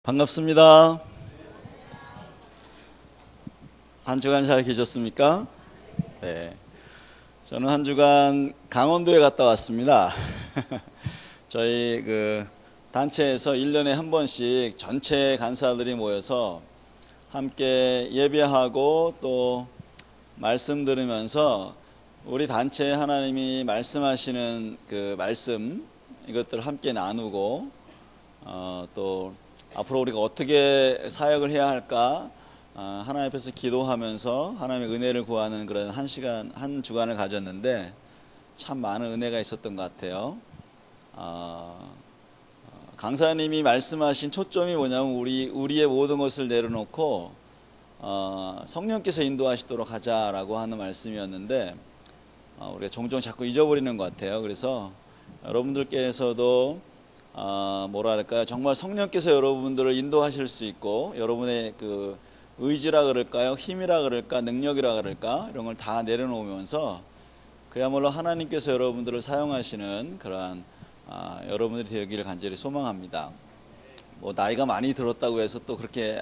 반갑습니다. 한 주간 잘 계셨습니까? 네. 저는 한 주간 강원도에 갔다 왔습니다. 저희 단체에서 1년에 한 번씩 전체 간사들이 모여서 함께 예배하고 또 말씀 들으면서 우리 단체에 하나님이 말씀하시는 그 말씀 이것들을 함께 나누고 또 앞으로 우리가 어떻게 사역을 해야 할까 하나님 앞에서 기도하면서 하나님의 은혜를 구하는 그런 한 주간을 가졌는데 참 많은 은혜가 있었던 것 같아요. 강사님이 말씀하신 초점이 뭐냐면 우리의 모든 것을 내려놓고 성령께서 인도하시도록 하자라고 하는 말씀이었는데 우리가 종종 자꾸 잊어버리는 것 같아요. 그래서 여러분들께서도 정말 성령께서 여러분들을 인도하실 수 있고 여러분의 그 의지라 그럴까요? 힘이라 그럴까? 능력이라 그럴까? 이런 걸 다 내려놓으면서 그야말로 하나님께서 여러분들을 사용하시는 그러한 여러분들이 되기를 간절히 소망합니다. 나이가 많이 들었다고 해서 또 그렇게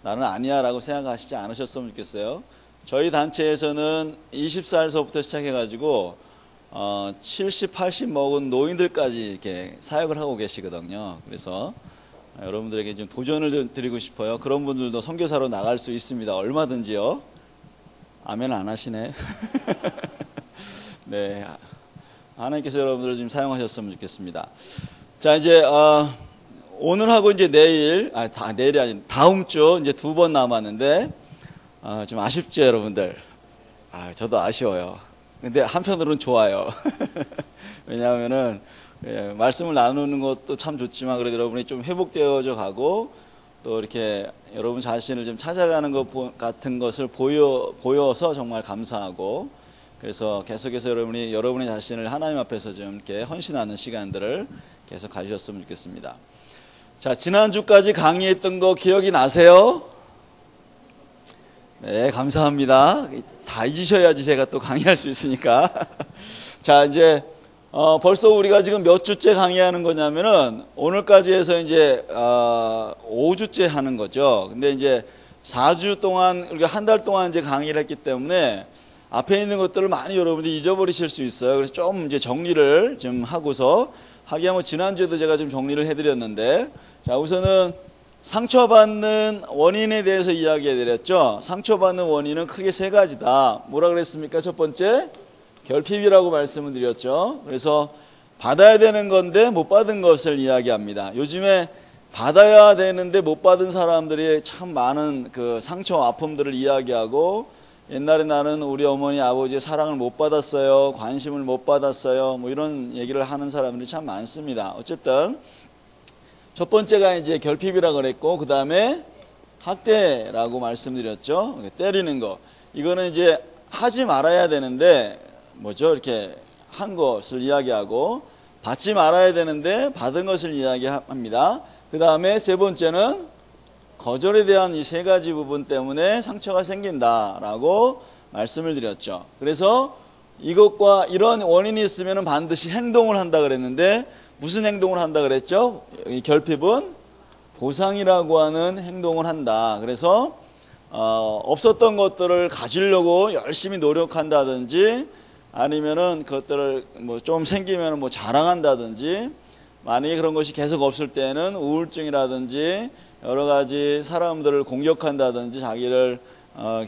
나는 아니야 라고 생각하시지 않으셨으면 좋겠어요. 저희 단체에서는 20살서부터 시작해가지고 70, 80 먹은 노인들까지 이렇게 사역을 하고 계시거든요. 그래서 여러분들에게 좀 도전을 드리고 싶어요. 그런 분들도 선교사로 나갈 수 있습니다. 얼마든지요. 아멘 안 하시네. 네, 하나님께서 여러분들을 좀 사용하셨으면 좋겠습니다. 자, 이제 오늘하고 이제 내일이 아닌 다음 주 이제 2번 남았는데 좀 아쉽죠, 여러분들. 저도 아쉬워요. 근데 한편으로는 좋아요. 왜냐하면은 말씀을 나누는 것도 참 좋지만 그래도 여러분이 좀 회복되어져 가고 또 이렇게 여러분 자신을 좀 찾아가는 것 같은 것을 보여서 정말 감사하고 그래서 계속해서 여러분의 자신을 하나님 앞에서 좀 이렇게 헌신하는 시간들을 계속 가지셨으면 좋겠습니다. 자, 지난주까지 강의했던 거 기억이 나세요? 네, 감사합니다. 다 잊으셔야지 제가 또 강의할 수 있으니까. 자, 이제 벌써 우리가 지금 몇 주째 강의하는 거냐면은 오늘까지 해서 이제 5주째 하는 거죠. 근데 이제 4주 동안 우리가 한 달 동안 이제 강의를 했기 때문에 앞에 있는 것들을 많이 여러분들이 잊어버리실 수 있어요. 그래서 좀 이제 정리를 좀 하고서 하기야 지난주에도 제가 좀 정리를 해드렸는데 자, 우선은 상처받는 원인에 대해서 이야기해드렸죠. 상처받는 원인은 크게 3가지다. 뭐라 그랬습니까? 첫 번째, 결핍이라고 말씀을 드렸죠. 그래서 받아야 되는 건데 못 받은 것을 이야기합니다. 요즘에 받아야 되는데 못 받은 사람들이 참 많은 그 상처, 아픔들을 이야기하고 옛날에 나는 우리 어머니, 아버지의 사랑을 못 받았어요. 관심을 못 받았어요. 이런 얘기를 하는 사람들이 참 많습니다. 어쨌든 첫 번째가 이제 결핍이라 그랬고 그 다음에 학대라고 말씀드렸죠. 때리는 거. 이거는 이제 하지 말아야 되는데 이렇게 한 것을 이야기하고 받지 말아야 되는데 받은 것을 이야기합니다. 그 다음에 3번째는 거절에 대한 이 3가지 부분 때문에 상처가 생긴다라고 말씀을 드렸죠. 그래서 이것과 이런 원인이 있으면 반드시 행동을 한다 그랬는데 무슨 행동을 한다 그랬죠? 이 결핍은 보상이라고 하는 행동을 한다. 그래서 없었던 것들을 가지려고 열심히 노력한다든지 아니면은 그것들을 좀 생기면 자랑한다든지 만약에 그런 것이 계속 없을 때는 우울증이라든지 여러 가지 사람들을 공격한다든지 자기를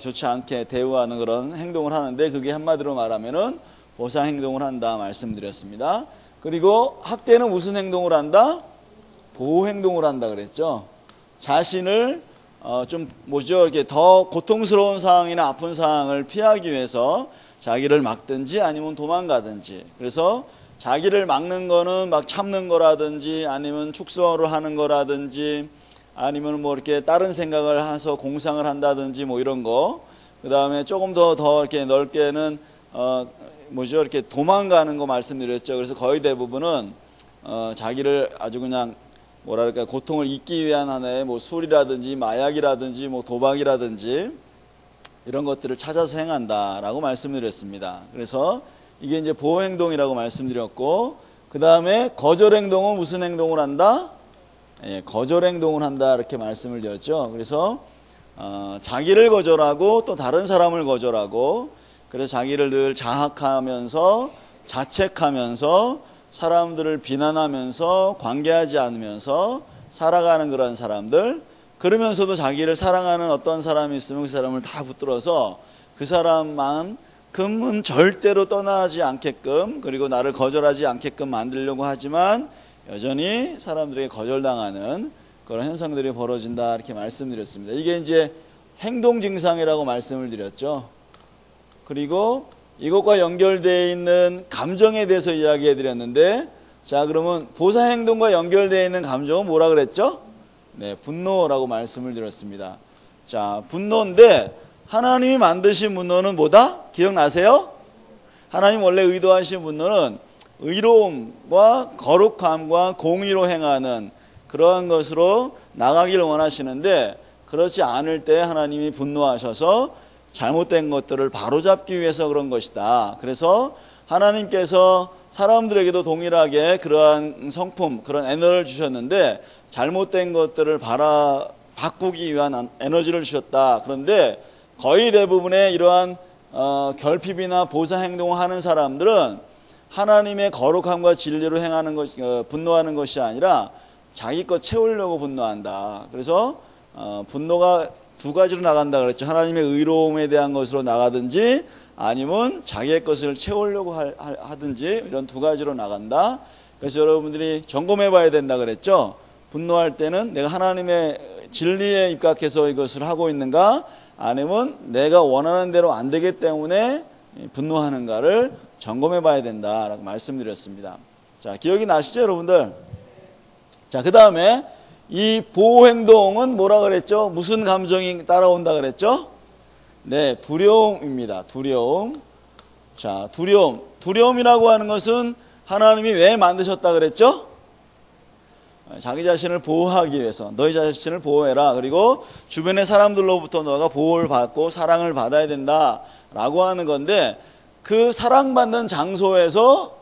좋지 않게 대우하는 그런 행동을 하는데 그게 한마디로 말하면은 보상 행동을 한다 말씀드렸습니다. 그리고 학대는 무슨 행동을 한다? 보호 행동을 한다 그랬죠. 자신을 이렇게 더 고통스러운 상황이나 아픈 상황을 피하기 위해서 자기를 막든지 아니면 도망가든지 그래서 자기를 막는 거는 막 참는 거라든지 아니면 축소를 하는 거라든지 아니면 이렇게 다른 생각을 해서 공상을 한다든지 이런 거. 그 다음에 조금 더 이렇게 넓게는 이렇게 도망가는 거 말씀드렸죠. 그래서 거의 대부분은 자기를 아주 그냥 고통을 잊기 위한 하나의 술이라든지 마약이라든지 도박이라든지 이런 것들을 찾아서 행한다라고 말씀드렸습니다. 그래서 이게 이제 보호 행동이라고 말씀드렸고 그 다음에 거절 행동은 무슨 행동을 한다? 거절 행동을 한다 이렇게 말씀을 드렸죠. 그래서 자기를 거절하고 또 다른 사람을 거절하고, 그래서 자기를 늘 자학하면서 자책하면서 사람들을 비난하면서 관계하지 않으면서 살아가는 그런 사람들, 그러면서도 자기를 사랑하는 어떤 사람이 있으면 그 사람을 다 붙들어서 그 사람만큼은 절대로 떠나지 않게끔, 그리고 나를 거절하지 않게끔 만들려고 하지만 여전히 사람들에게 거절당하는 그런 현상들이 벌어진다 이렇게 말씀드렸습니다. 이게 이제 행동 증상이라고 말씀을 드렸죠. 그리고 이것과 연결되어 있는 감정에 대해서 이야기해 드렸는데, 자, 그러면 보사 행동과 연결되어 있는 감정은 뭐라 그랬죠? 네, 분노라고 말씀을 드렸습니다. 자, 분노인데 하나님이 만드신 분노는 뭐다? 기억나세요? 하나님 원래 의도하신 분노는 의로움과 거룩함과 공의로 행하는 그러한 것으로 나가기를 원하시는데, 그렇지 않을 때 하나님이 분노하셔서 잘못된 것들을 바로잡기 위해서 그런 것이다. 그래서 하나님께서 사람들에게도 동일하게 그러한 성품, 그런 에너지를 주셨는데 잘못된 것들을 바꾸기 위한 에너지를 주셨다. 그런데 거의 대부분의 이러한 결핍이나 보사 행동을 하는 사람들은 하나님의 거룩함과 진리로 행하는 분노하는 것이 아니라 자기 것 채우려고 분노한다. 그래서 분노가 두 가지로 나간다 그랬죠. 하나님의 의로움에 대한 것으로 나가든지 아니면 자기의 것을 채우려고 하든지, 이런 두 가지로 나간다. 그래서 여러분들이 점검해 봐야 된다 그랬죠. 분노할 때는 내가 하나님의 진리에 입각해서 이것을 하고 있는가, 아니면 내가 원하는 대로 안 되기 때문에 분노하는가를 점검해 봐야 된다라고 말씀드렸습니다. 자, 기억이 나시죠, 여러분들? 자, 그 다음에 이 보호 행동은 뭐라 그랬죠? 무슨 감정이 따라온다 그랬죠? 네, 두려움입니다. 두려움. 자, 두려움. 두려움이라고 하는 것은 하나님이 왜 만드셨다 그랬죠? 자기 자신을 보호하기 위해서. 너희 자신을 보호해라. 그리고 주변의 사람들로부터 너가 보호를 받고 사랑을 받아야 된다라고 하는 건데, 그 사랑받는 장소에서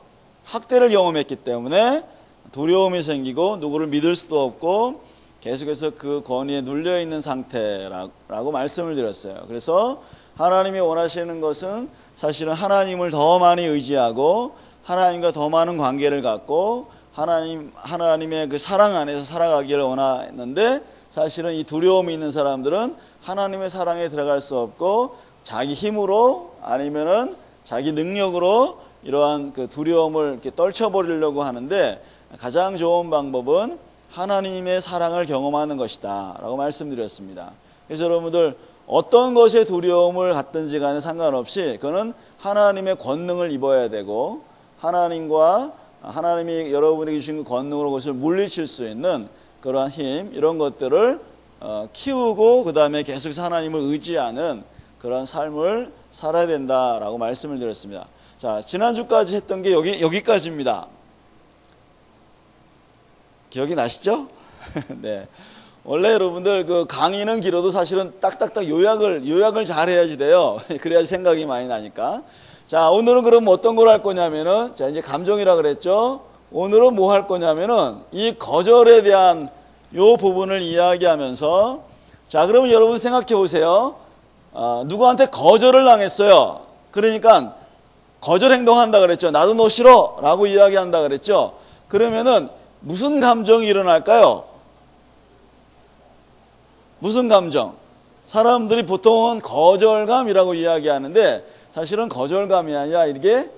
학대를 경험했기 때문에 두려움이 생기고 누구를 믿을 수도 없고 계속해서 그 권위에 눌려있는 상태라고 말씀을 드렸어요. 그래서 하나님이 원하시는 것은 사실은 하나님을 더 많이 의지하고 하나님과 더 많은 관계를 갖고 하나님의 그 사랑 안에서 살아가기를 원하는데, 사실은 이 두려움이 있는 사람들은 하나님의 사랑에 들어갈 수 없고 자기 힘으로 아니면은 자기 능력으로 이러한 그 두려움을 이렇게 떨쳐버리려고 하는데, 가장 좋은 방법은 하나님의 사랑을 경험하는 것이다 라고 말씀드렸습니다. 그래서 여러분들 어떤 것에 두려움을 갖든지 간에 상관없이 그거는 하나님의 권능을 입어야 되고, 하나님이 여러분에게 주신 권능으로 그것을 물리칠 수 있는 그러한 힘, 이런 것들을 키우고 그 다음에 계속해서 하나님을 의지하는 그런 삶을 살아야 된다라고 말씀을 드렸습니다. 자, 지난주까지 했던 게 여기까지입니다. 기억이 나시죠? 네. 원래 여러분들 그 강의는 길어도 사실은 딱딱딱 요약을 잘 해야지 돼요. 그래야지 생각이 많이 나니까. 자, 오늘은 그럼 어떤 걸 할 거냐면은, 자, 이제 감정이라 그랬죠? 오늘은 뭐 할 거냐면은 이 거절에 대한 요 부분을 이야기하면서, 자, 그러면 여러분 생각해 보세요. 누구한테 거절을 당했어요. 그러니까 거절 행동한다 그랬죠. 나도 너 싫어 라고 이야기한다 그랬죠. 그러면은 무슨 감정이 일어날까요? 무슨 감정? 사람들이 보통은 거절감이라고 이야기하는데 사실은 거절감이 아니라 이게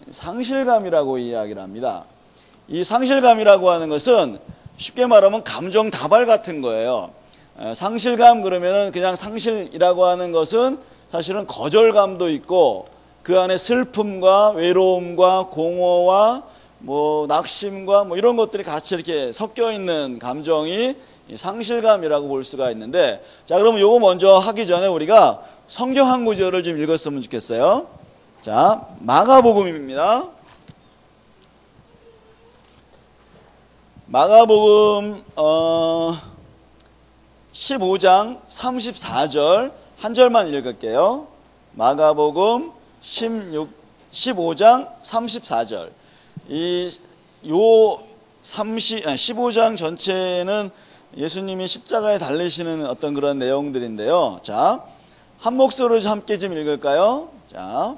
상실감이라고 이야기를 합니다. 이 상실감이라고 하는 것은 쉽게 말하면 감정 다발 같은 거예요. 상실감 그러면은 그냥 상실이라고 하는 것은 사실은 거절감도 있고 그 안에 슬픔과 외로움과 공허와 뭐 낙심과 뭐 이런 것들이 같이 이렇게 섞여 있는 감정이 상실감이라고 볼 수가 있는데, 자, 그러면 요거 먼저 하기 전에 우리가 성경 한 구절을 좀 읽었으면 좋겠어요. 자, 마가복음입니다. 마가복음 15장 34절 한 절만 읽을게요. 마가복음 15장 34절. 요 15장 전체는 예수님이 십자가에 달리시는 어떤 그런 내용들인데요. 자, 한 목소리로 함께 좀 읽을까요? 자,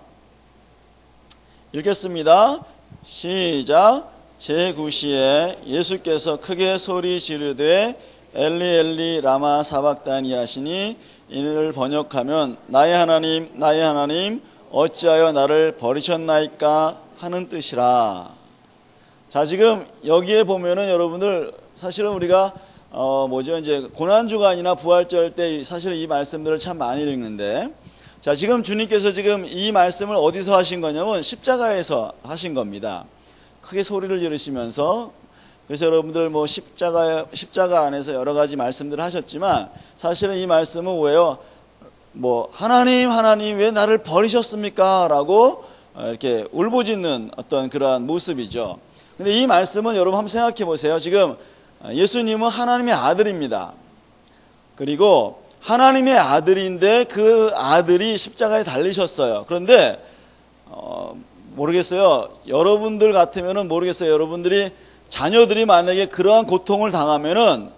읽겠습니다. 시작. 제9시에 예수께서 크게 소리 지르되 엘리 엘리 라마 사박다니 하시니, 이를 번역하면 나의 하나님 어찌하여 나를 버리셨나이까 하는 뜻이라. 자, 지금 여기에 보면은 여러분들 사실은 우리가 이제 고난주간이나 부활절 때 사실은 이 말씀들을 참 많이 읽는데, 자, 지금 주님께서 지금 이 말씀을 어디서 하신 거냐면 십자가에서 하신 겁니다. 크게 소리를 지르시면서. 그래서 여러분들 뭐 십자가 안에서 여러 가지 말씀들을 하셨지만, 사실은 이 말씀은 왜요? 뭐 하나님 왜 나를 버리셨습니까? 라고 이렇게 울부짖는 어떤 그러한 모습이죠. 근데 이 말씀은 여러분 한번 생각해 보세요. 지금 예수님은 하나님의 아들입니다. 그리고 하나님의 아들인데 그 아들이 십자가에 달리셨어요. 그런데 모르겠어요. 여러분들 같으면은 모르겠어요. 여러분들이 자녀들이 만약에 그러한 고통을 당하면은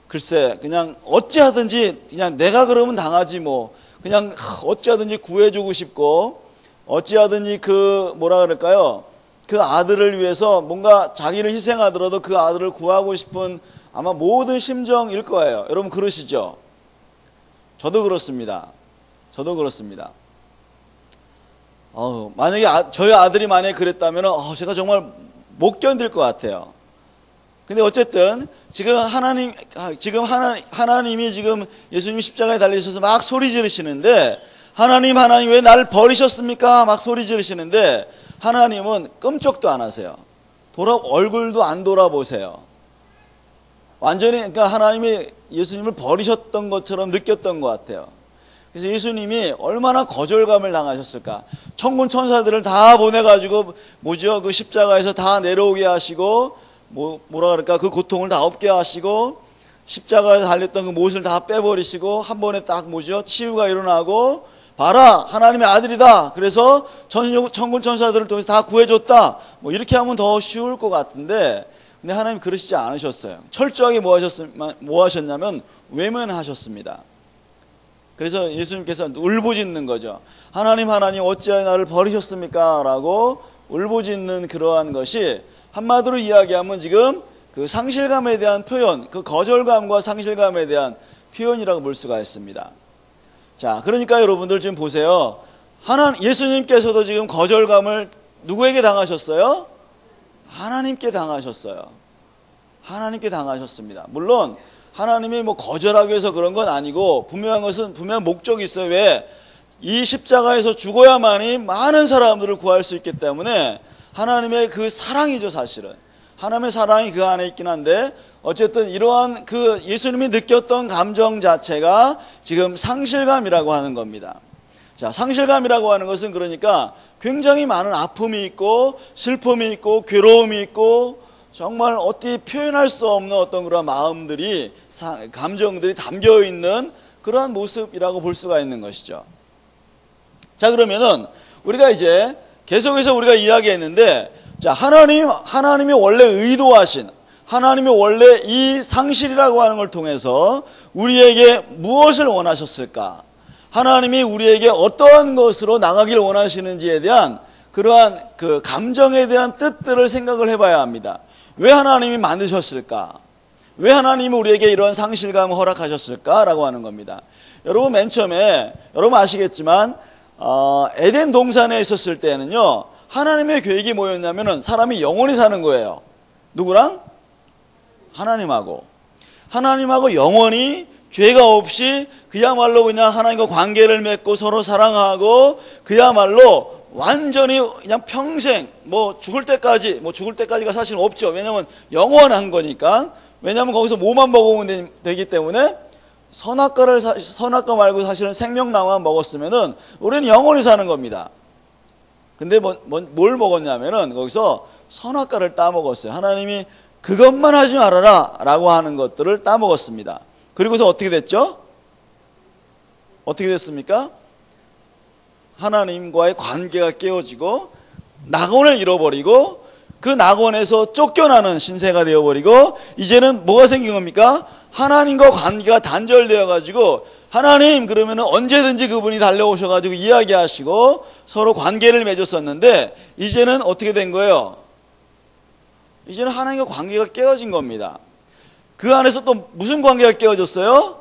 글쎄 그냥 어찌하든지 그냥 내가 그러면 당하지 뭐 그냥 어찌하든지 구해주고 싶고 어찌하든지 그 뭐라 그럴까요? 그 아들을 위해서 뭔가 자기를 희생하더라도 그 아들을 구하고 싶은 아마 모든 심정일 거예요. 여러분 그러시죠? 저도 그렇습니다. 만약에 저희 아들이 만약에 그랬다면 제가 정말 못 견딜 것 같아요. 근데 어쨌든 지금 하나님이 지금 예수님이 십자가에 달리셔서 막 소리 지르시는데, 하나님 왜 나를 버리셨습니까? 막 소리 지르시는데 하나님은 끔찍도 안 하세요. 얼굴도 안 돌아보세요. 완전히 그러니까 하나님이 예수님을 버리셨던 것처럼 느꼈던 것 같아요. 그래서 예수님이 얼마나 거절감을 당하셨을까. 천군 천사들을 다 보내가지고 그 십자가에서 다 내려오게 하시고 뭐라 그럴까 그 고통을 다 없게 하시고 십자가에 달렸던 그 못을 다 빼버리시고 한 번에 딱 치유가 일어나고, 봐라 하나님의 아들이다. 그래서 천군 천사들을 통해서 다 구해줬다. 이렇게 하면 더 쉬울 것 같은데, 근데 하나님 그러시지 않으셨어요. 철저하게 뭐 하셨냐면 외면하셨습니다. 그래서 예수님께서 울부짖는 거죠. 하나님 어찌하여 나를 버리셨습니까? 라고 울부짖는 그러한 것이 한마디로 이야기하면 지금 그 상실감에 대한 표현, 그 거절감과 상실감에 대한 표현이라고 볼 수가 있습니다. 자, 그러니까 여러분들 지금 보세요. 예수님께서도 지금 거절감을 누구에게 당하셨어요? 하나님께 당하셨어요. 하나님께 당하셨습니다. 물론 하나님이 거절하기 위해서 그런 건 아니고 분명한 목적이 있어요. 왜? 이 십자가에서 죽어야만이 많은 사람들을 구할 수 있기 때문에 하나님의 그 사랑이죠, 사실은. 하나님의 사랑이 그 안에 있긴 한데, 어쨌든 이러한 그 예수님이 느꼈던 감정 자체가 지금 상실감이라고 하는 겁니다. 자, 상실감이라고 하는 것은 그러니까 굉장히 많은 아픔이 있고 슬픔이 있고 괴로움이 있고 정말 어떻게 표현할 수 없는 어떤 그런 마음들이, 감정들이 담겨 있는 그러한 모습이라고 볼 수가 있는 것이죠. 자, 그러면은 우리가 이제 계속해서 우리가 이야기했는데, 자, 하나님이 원래 의도하신, 하나님이 원래 이 상실이라고 하는 걸 통해서 우리에게 무엇을 원하셨을까? 하나님이 우리에게 어떠한 것으로 나가기를 원하시는지에 대한 그러한 그 감정에 대한 뜻들을 생각을 해봐야 합니다. 왜 하나님이 만드셨을까? 왜 하나님이 우리에게 이런 상실감을 허락하셨을까? 라고 하는 겁니다. 여러분 맨 처음에 여러분 아시겠지만 에덴 동산에 있었을 때는요, 하나님의 계획이 뭐였냐면은 사람이 영원히 사는 거예요. 누구랑? 하나님하고 영원히 죄가 없이 그야말로 그냥 하나님과 관계를 맺고 서로 사랑하고 그야말로 완전히 그냥 평생 죽을 때까지가 사실 없죠. 왜냐면 영원한 거니까. 왜냐면 거기서 뭐만 먹으면 되기 때문에 선악과 말고 사실은 생명나무만 먹었으면은 우리는 영원히 사는 겁니다. 근데 뭘 먹었냐면은 거기서 선악과를 따먹었어요. 하나님이 그것만 하지 말아라 라고 하는 것들을 따먹었습니다. 그리고서 어떻게 됐죠? 어떻게 됐습니까? 하나님과의 관계가 깨어지고 낙원을 잃어버리고 그 낙원에서 쫓겨나는 신세가 되어버리고 이제는 뭐가 생긴 겁니까? 하나님과 관계가 단절되어 가지고 하나님 그러면 언제든지 그분이 달려오셔 가지고 이야기하시고 서로 관계를 맺었었는데 이제는 어떻게 된 거예요? 이제는 하나님과 관계가 깨어진 겁니다. 그 안에서 또 무슨 관계가 깨어졌어요?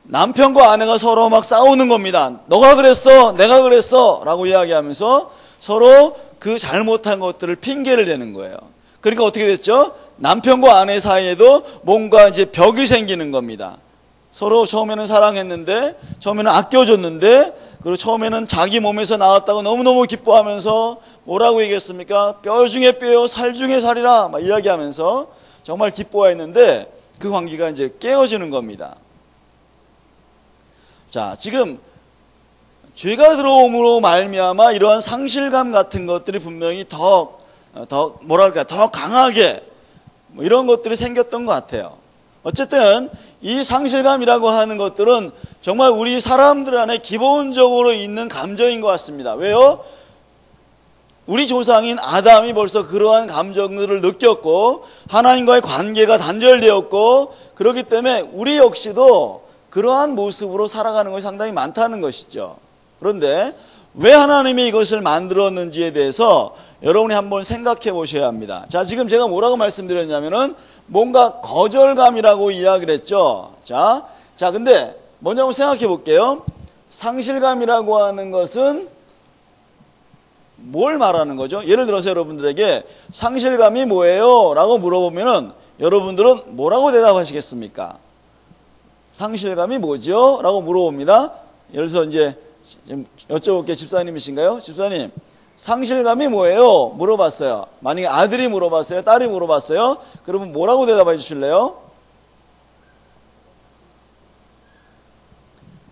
남편과 아내가 서로 막 싸우는 겁니다. 너가 그랬어, 내가 그랬어 라고 이야기하면서 서로 그 잘못한 것들을 핑계를 대는 거예요. 그러니까 어떻게 됐죠? 남편과 아내 사이에도 뭔가 이제 벽이 생기는 겁니다. 서로 처음에는 사랑했는데, 처음에는 아껴줬는데, 그리고 처음에는 자기 몸에서 나왔다고 너무너무 기뻐하면서 뭐라고 얘기했습니까? 뼈 중에 뼈요, 살 중에 살이라 막 이야기하면서 정말 기뻐했는데 그 관계가 이제 깨어지는 겁니다. 자, 지금 죄가 들어옴으로 말미암아 이러한 상실감 같은 것들이 분명히 더 강하게 이런 것들이 생겼던 것 같아요. 어쨌든 이 상실감이라고 하는 것들은 정말 우리 사람들 안에 기본적으로 있는 감정인 것 같습니다. 왜요? 우리 조상인 아담이 벌써 그러한 감정들을 느꼈고 하나님과의 관계가 단절되었고 그렇기 때문에 우리 역시도 그러한 모습으로 살아가는 것이 상당히 많다는 것이죠. 그런데 왜 하나님이 이것을 만들었는지에 대해서 여러분이 한번 생각해 보셔야 합니다. 자, 지금 제가 뭐라고 말씀드렸냐면은 뭔가 거절감이라고 이야기를 했죠. 자, 근데 먼저 한번 생각해 볼게요. 상실감이라고 하는 것은 뭘 말하는 거죠? 예를 들어서 여러분들에게 상실감이 뭐예요? 라고 물어보면은 여러분들은 뭐라고 대답하시겠습니까? 상실감이 뭐죠? 라고 물어봅니다. 예를 들어서 이제 좀 여쭤볼게요. 집사님이신가요? 집사님, 상실감이 뭐예요? 물어봤어요. 만약에 아들이 물어봤어요? 딸이 물어봤어요? 그러면 뭐라고 대답해 주실래요?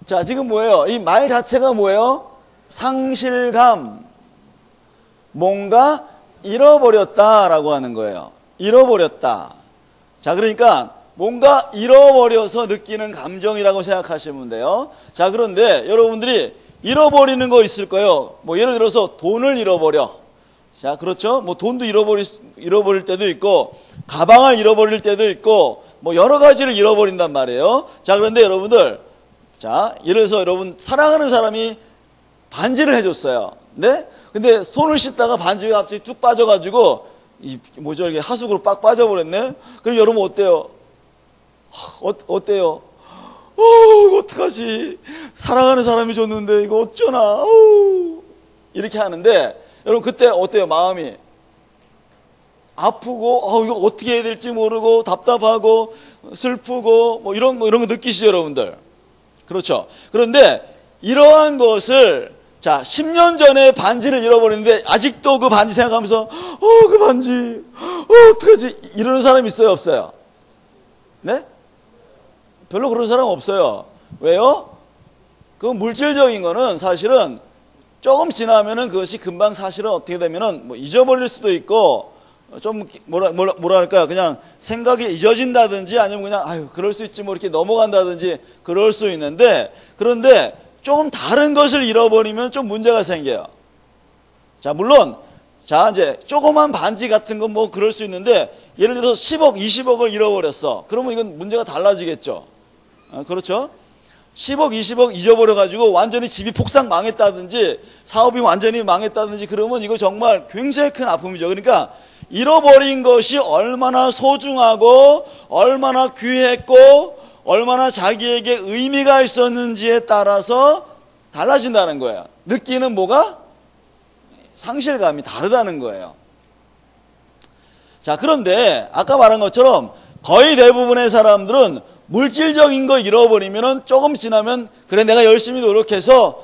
자, 지금 뭐예요? 이 말 자체가 뭐예요? 상실감. 뭔가 잃어버렸다라고 하는 거예요. 잃어버렸다. 자, 그러니까 뭔가 잃어버려서 느끼는 감정이라고 생각하시면 돼요. 자, 그런데 여러분들이 잃어버리는 거 있을 거예요. 뭐 예를 들어서 돈을 잃어버려. 자, 그렇죠? 뭐 돈도 잃어버릴 때도 있고 가방을 잃어버릴 때도 있고 뭐 여러 가지를 잃어버린단 말이에요. 자, 그런데 여러분들, 자, 예를 들어서 여러분 사랑하는 사람이 반지를 해줬어요. 네? 근데 손을 씻다가 반지가 갑자기 뚝 빠져가지고 이게 하수구로 빡 빠져버렸네. 그럼 여러분 어때요? 어때요? 이거 어떡하지? 사랑하는 사람이 줬는데 이거 어쩌나? 이렇게 하는데 여러분 그때 어때요? 마음이 아프고 이거 어떻게 해야 될지 모르고 답답하고 슬프고 뭐 이런 거 느끼시죠, 여러분들? 그렇죠. 그런데 이러한 것을 자, 10년 전에 반지를 잃어버렸는데 아직도 그 반지 생각하면서 그 반지 어떡하지? 이러는 사람 있어요, 없어요? 네? 별로 그런 사람 없어요. 왜요? 그 물질적인 거는 사실은 조금 지나면은 그것이 금방 사실은 어떻게 되면은 뭐 잊어버릴 수도 있고 좀 뭐랄까요? 그냥 생각이 잊어진다든지 아니면 그냥 그럴 수 있지 뭐 이렇게 넘어간다든지 그럴 수 있는데 그런데 조금 다른 것을 잃어버리면 좀 문제가 생겨요. 자, 물론 자, 이제 조그만 반지 같은 건 뭐 그럴 수 있는데 예를 들어서 10억, 20억을 잃어버렸어. 그러면 이건 문제가 달라지겠죠. 그렇죠? 10억, 20억 잊어버려가지고 완전히 집이 폭삭 망했다든지 사업이 완전히 망했다든지 그러면 이거 정말 굉장히 큰 아픔이죠. 그러니까 잃어버린 것이 얼마나 소중하고 얼마나 귀했고 얼마나 자기에게 의미가 있었는지에 따라서 달라진다는 거예요. 느끼는 뭐가? 상실감이 다르다는 거예요. 자, 그런데 아까 말한 것처럼 거의 대부분의 사람들은 물질적인 거 잃어버리면 조금 지나면 그래 내가 열심히 노력해서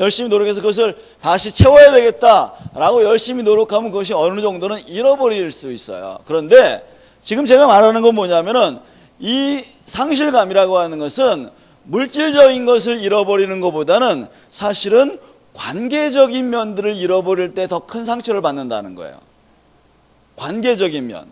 열심히 노력해서 그것을 다시 채워야 되겠다라고 열심히 노력하면 그것이 어느 정도는 잃어버릴 수 있어요. 그런데 지금 제가 말하는 건 뭐냐면은 이 상실감이라고 하는 것은 물질적인 것을 잃어버리는 것보다는 사실은 관계적인 면들을 잃어버릴 때 더 큰 상처를 받는다는 거예요. 관계적인 면.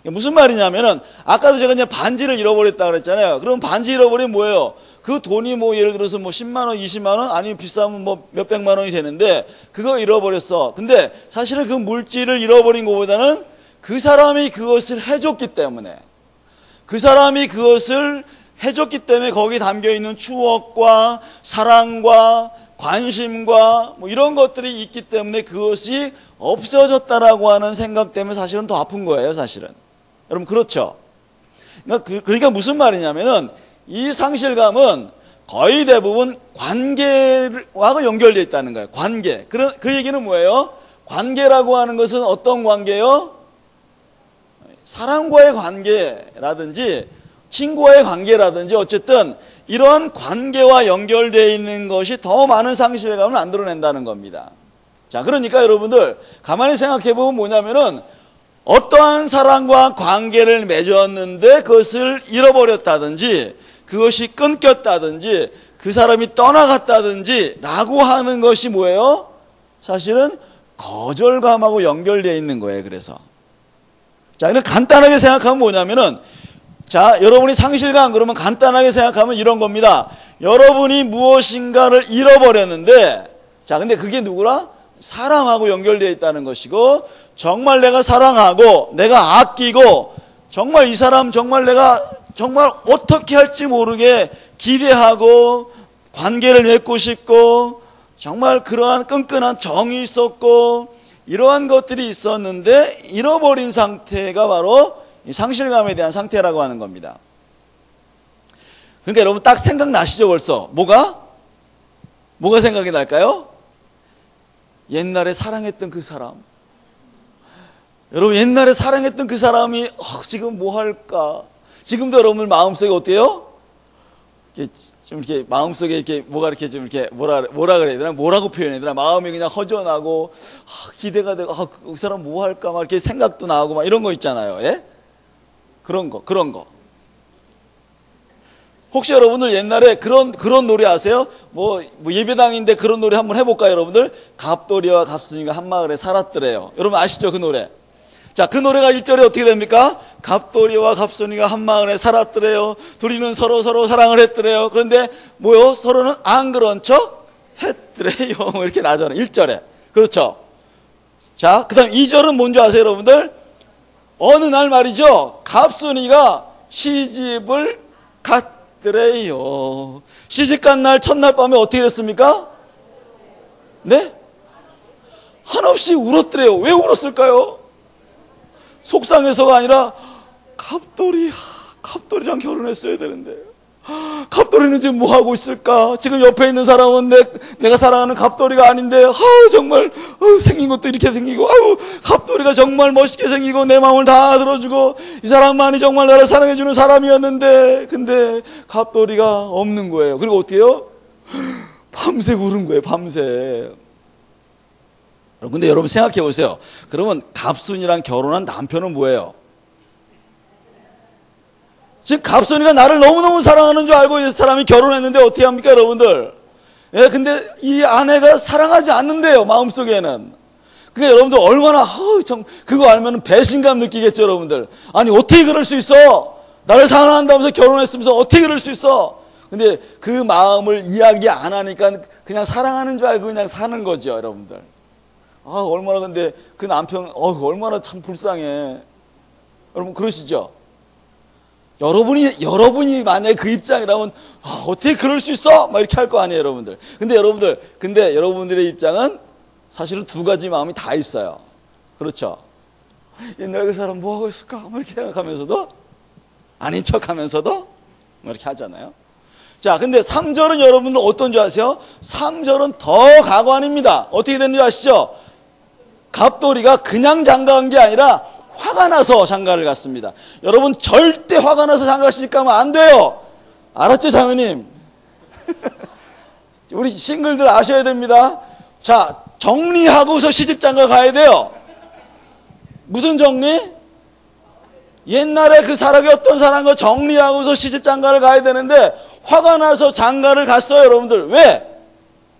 무슨 말이냐면은 아까도 제가 이제 반지를 잃어버렸다 그랬잖아요. 그럼 반지 잃어버리면 뭐예요? 그 돈이 뭐 예를 들어서 뭐 10만 원, 20만 원 아니면 비싸면 뭐 몇백만 원이 되는데 그거 잃어버렸어. 근데 사실은 그 물질을 잃어버린 것보다는 그 사람이 그것을 해줬기 때문에 거기 담겨 있는 추억과 사랑과 관심과 뭐 이런 것들이 있기 때문에 그것이 없어졌다라고 하는 생각 때문에 사실은 더 아픈 거예요, 사실은. 여러분, 그렇죠? 그러니까 무슨 말이냐면은 이 상실감은 거의 대부분 관계와 연결되어 있다는 거예요. 관계. 그 얘기는 뭐예요? 관계라고 하는 것은 어떤 관계요? 사람과의 관계라든지 친구와의 관계라든지 어쨌든 이런 관계와 연결되어 있는 것이 더 많은 상실감을 안 드러낸다는 겁니다. 자, 그러니까 여러분들 가만히 생각해 보면 뭐냐면은 어떠한 사람과 관계를 맺었는데 그것을 잃어버렸다든지 그것이 끊겼다든지 그 사람이 떠나갔다든지 라고 하는 것이 뭐예요? 사실은 거절감하고 연결되어 있는 거예요. 그래서 자, 그냥 간단하게 생각하면 뭐냐면은 자, 여러분이 상실감 그러면 간단하게 생각하면 이런 겁니다. 여러분이 무엇인가를 잃어버렸는데 자, 근데 그게 누구라? 사랑하고 연결되어 있다는 것이고 정말 내가 사랑하고 내가 아끼고 정말 이 사람 정말 내가 정말 어떻게 할지 모르게 기대하고 관계를 맺고 싶고 정말 그러한 끈끈한 정이 있었고 이러한 것들이 있었는데 잃어버린 상태가 바로 이 상실감에 대한 상태라고 하는 겁니다. 그러니까 여러분 딱 생각나시죠 벌써? 뭐가 생각이 날까요? 옛날에 사랑했던 그 사람. 여러분 옛날에 사랑했던 그 사람이 지금 뭐 할까? 지금도 여러분들 마음속에 어때요? 좀 이렇게 마음속에 이렇게 뭐가 이렇게 좀 이렇게 뭐라 그래야 되나? 뭐라고 표현해야 되나? 마음이 그냥 허전하고 기대가 되고 그 사람 뭐 할까? 막 이렇게 생각도 나고 막 이런 거 있잖아요. 예? 그런 거. 혹시 여러분들 옛날에 그런 노래 아세요? 뭐 예배당인데 그런 노래 한번 해볼까요, 여러분들? 갑돌이와 갑순이가 한 마을에 살았더래요. 여러분 아시죠, 그 노래? 자, 그 노래가 1절에 어떻게 됩니까? 갑돌이와 갑순이가 한 마을에 살았더래요. 둘이는 서로 사랑을 했더래요. 그런데 뭐요? 서로는 안 그런 척 했더래요. 뭐 이렇게 나잖아요. 1절에. 그렇죠? 자, 그 다음 2절은 뭔지 아세요, 여러분들? 어느 날 말이죠. 갑순이가 시집을 갔더래요. 시집간 날 첫날 밤에 어떻게 됐습니까? 네? 한없이 울었더래요. 왜 울었을까요? 속상해서가 아니라 갑돌이랑 결혼했어야 되는데 갑돌이는 지금 뭐 하고 있을까? 지금 옆에 있는 사람은 내가 사랑하는 갑돌이가 아닌데 정말 생긴 것도 이렇게 생기고 갑돌이가 정말 멋있게 생기고 내 마음을 다 들어주고 이 사람만이 정말 나를 사랑해주는 사람이었는데 근데 갑돌이가 없는 거예요. 그리고 어떻게 해요? 밤새 울은 거예요. 밤새. 근데 여러분 생각해 보세요. 그러면 갑순이랑 결혼한 남편은 뭐예요? 지금 갑순이가 나를 너무너무 사랑하는 줄 알고 이 사람이 결혼했는데 어떻게 합니까, 여러분들? 예, 근데 이 아내가 사랑하지 않는데요, 마음속에는. 그러니까 여러분들 얼마나 그거 알면 배신감 느끼겠죠, 여러분들. 아니 어떻게 그럴 수 있어? 나를 사랑한다면서 결혼했으면서 어떻게 그럴 수 있어? 근데 그 마음을 이야기 안 하니까 그냥 사랑하는 줄 알고 그냥 사는 거죠, 여러분들. 얼마나 근데 그 남편 얼마나 참 불쌍해. 여러분 그러시죠? 여러분이 만약에 그 입장이라면 어떻게 그럴 수 있어? 막 이렇게 할 거 아니에요, 여러분들. 근데 여러분들의 입장은 사실은 두 가지 마음이 다 있어요. 그렇죠? 옛날에 그 사람 뭐 하고 있을까? 막 이렇게 생각하면서도 아닌 척하면서도 뭐 이렇게 하잖아요. 자, 근데 3절은 여러분들 어떤 줄 아세요? 3절은 더 가관입니다. 어떻게 됐는지 아시죠? 갑돌이가 그냥 장가간 게 아니라 화가 나서 장가를 갔습니다. 여러분 절대 화가 나서 장가 시집가면 안 돼요. 알았죠, 자매님? 우리 싱글들 아셔야 됩니다. 자, 정리하고서 시집장가 가야 돼요. 무슨 정리? 옛날에 그 사랑했던 사람과 정리하고서 시집장가를 가야 되는데 화가 나서 장가를 갔어요, 여러분들. 왜?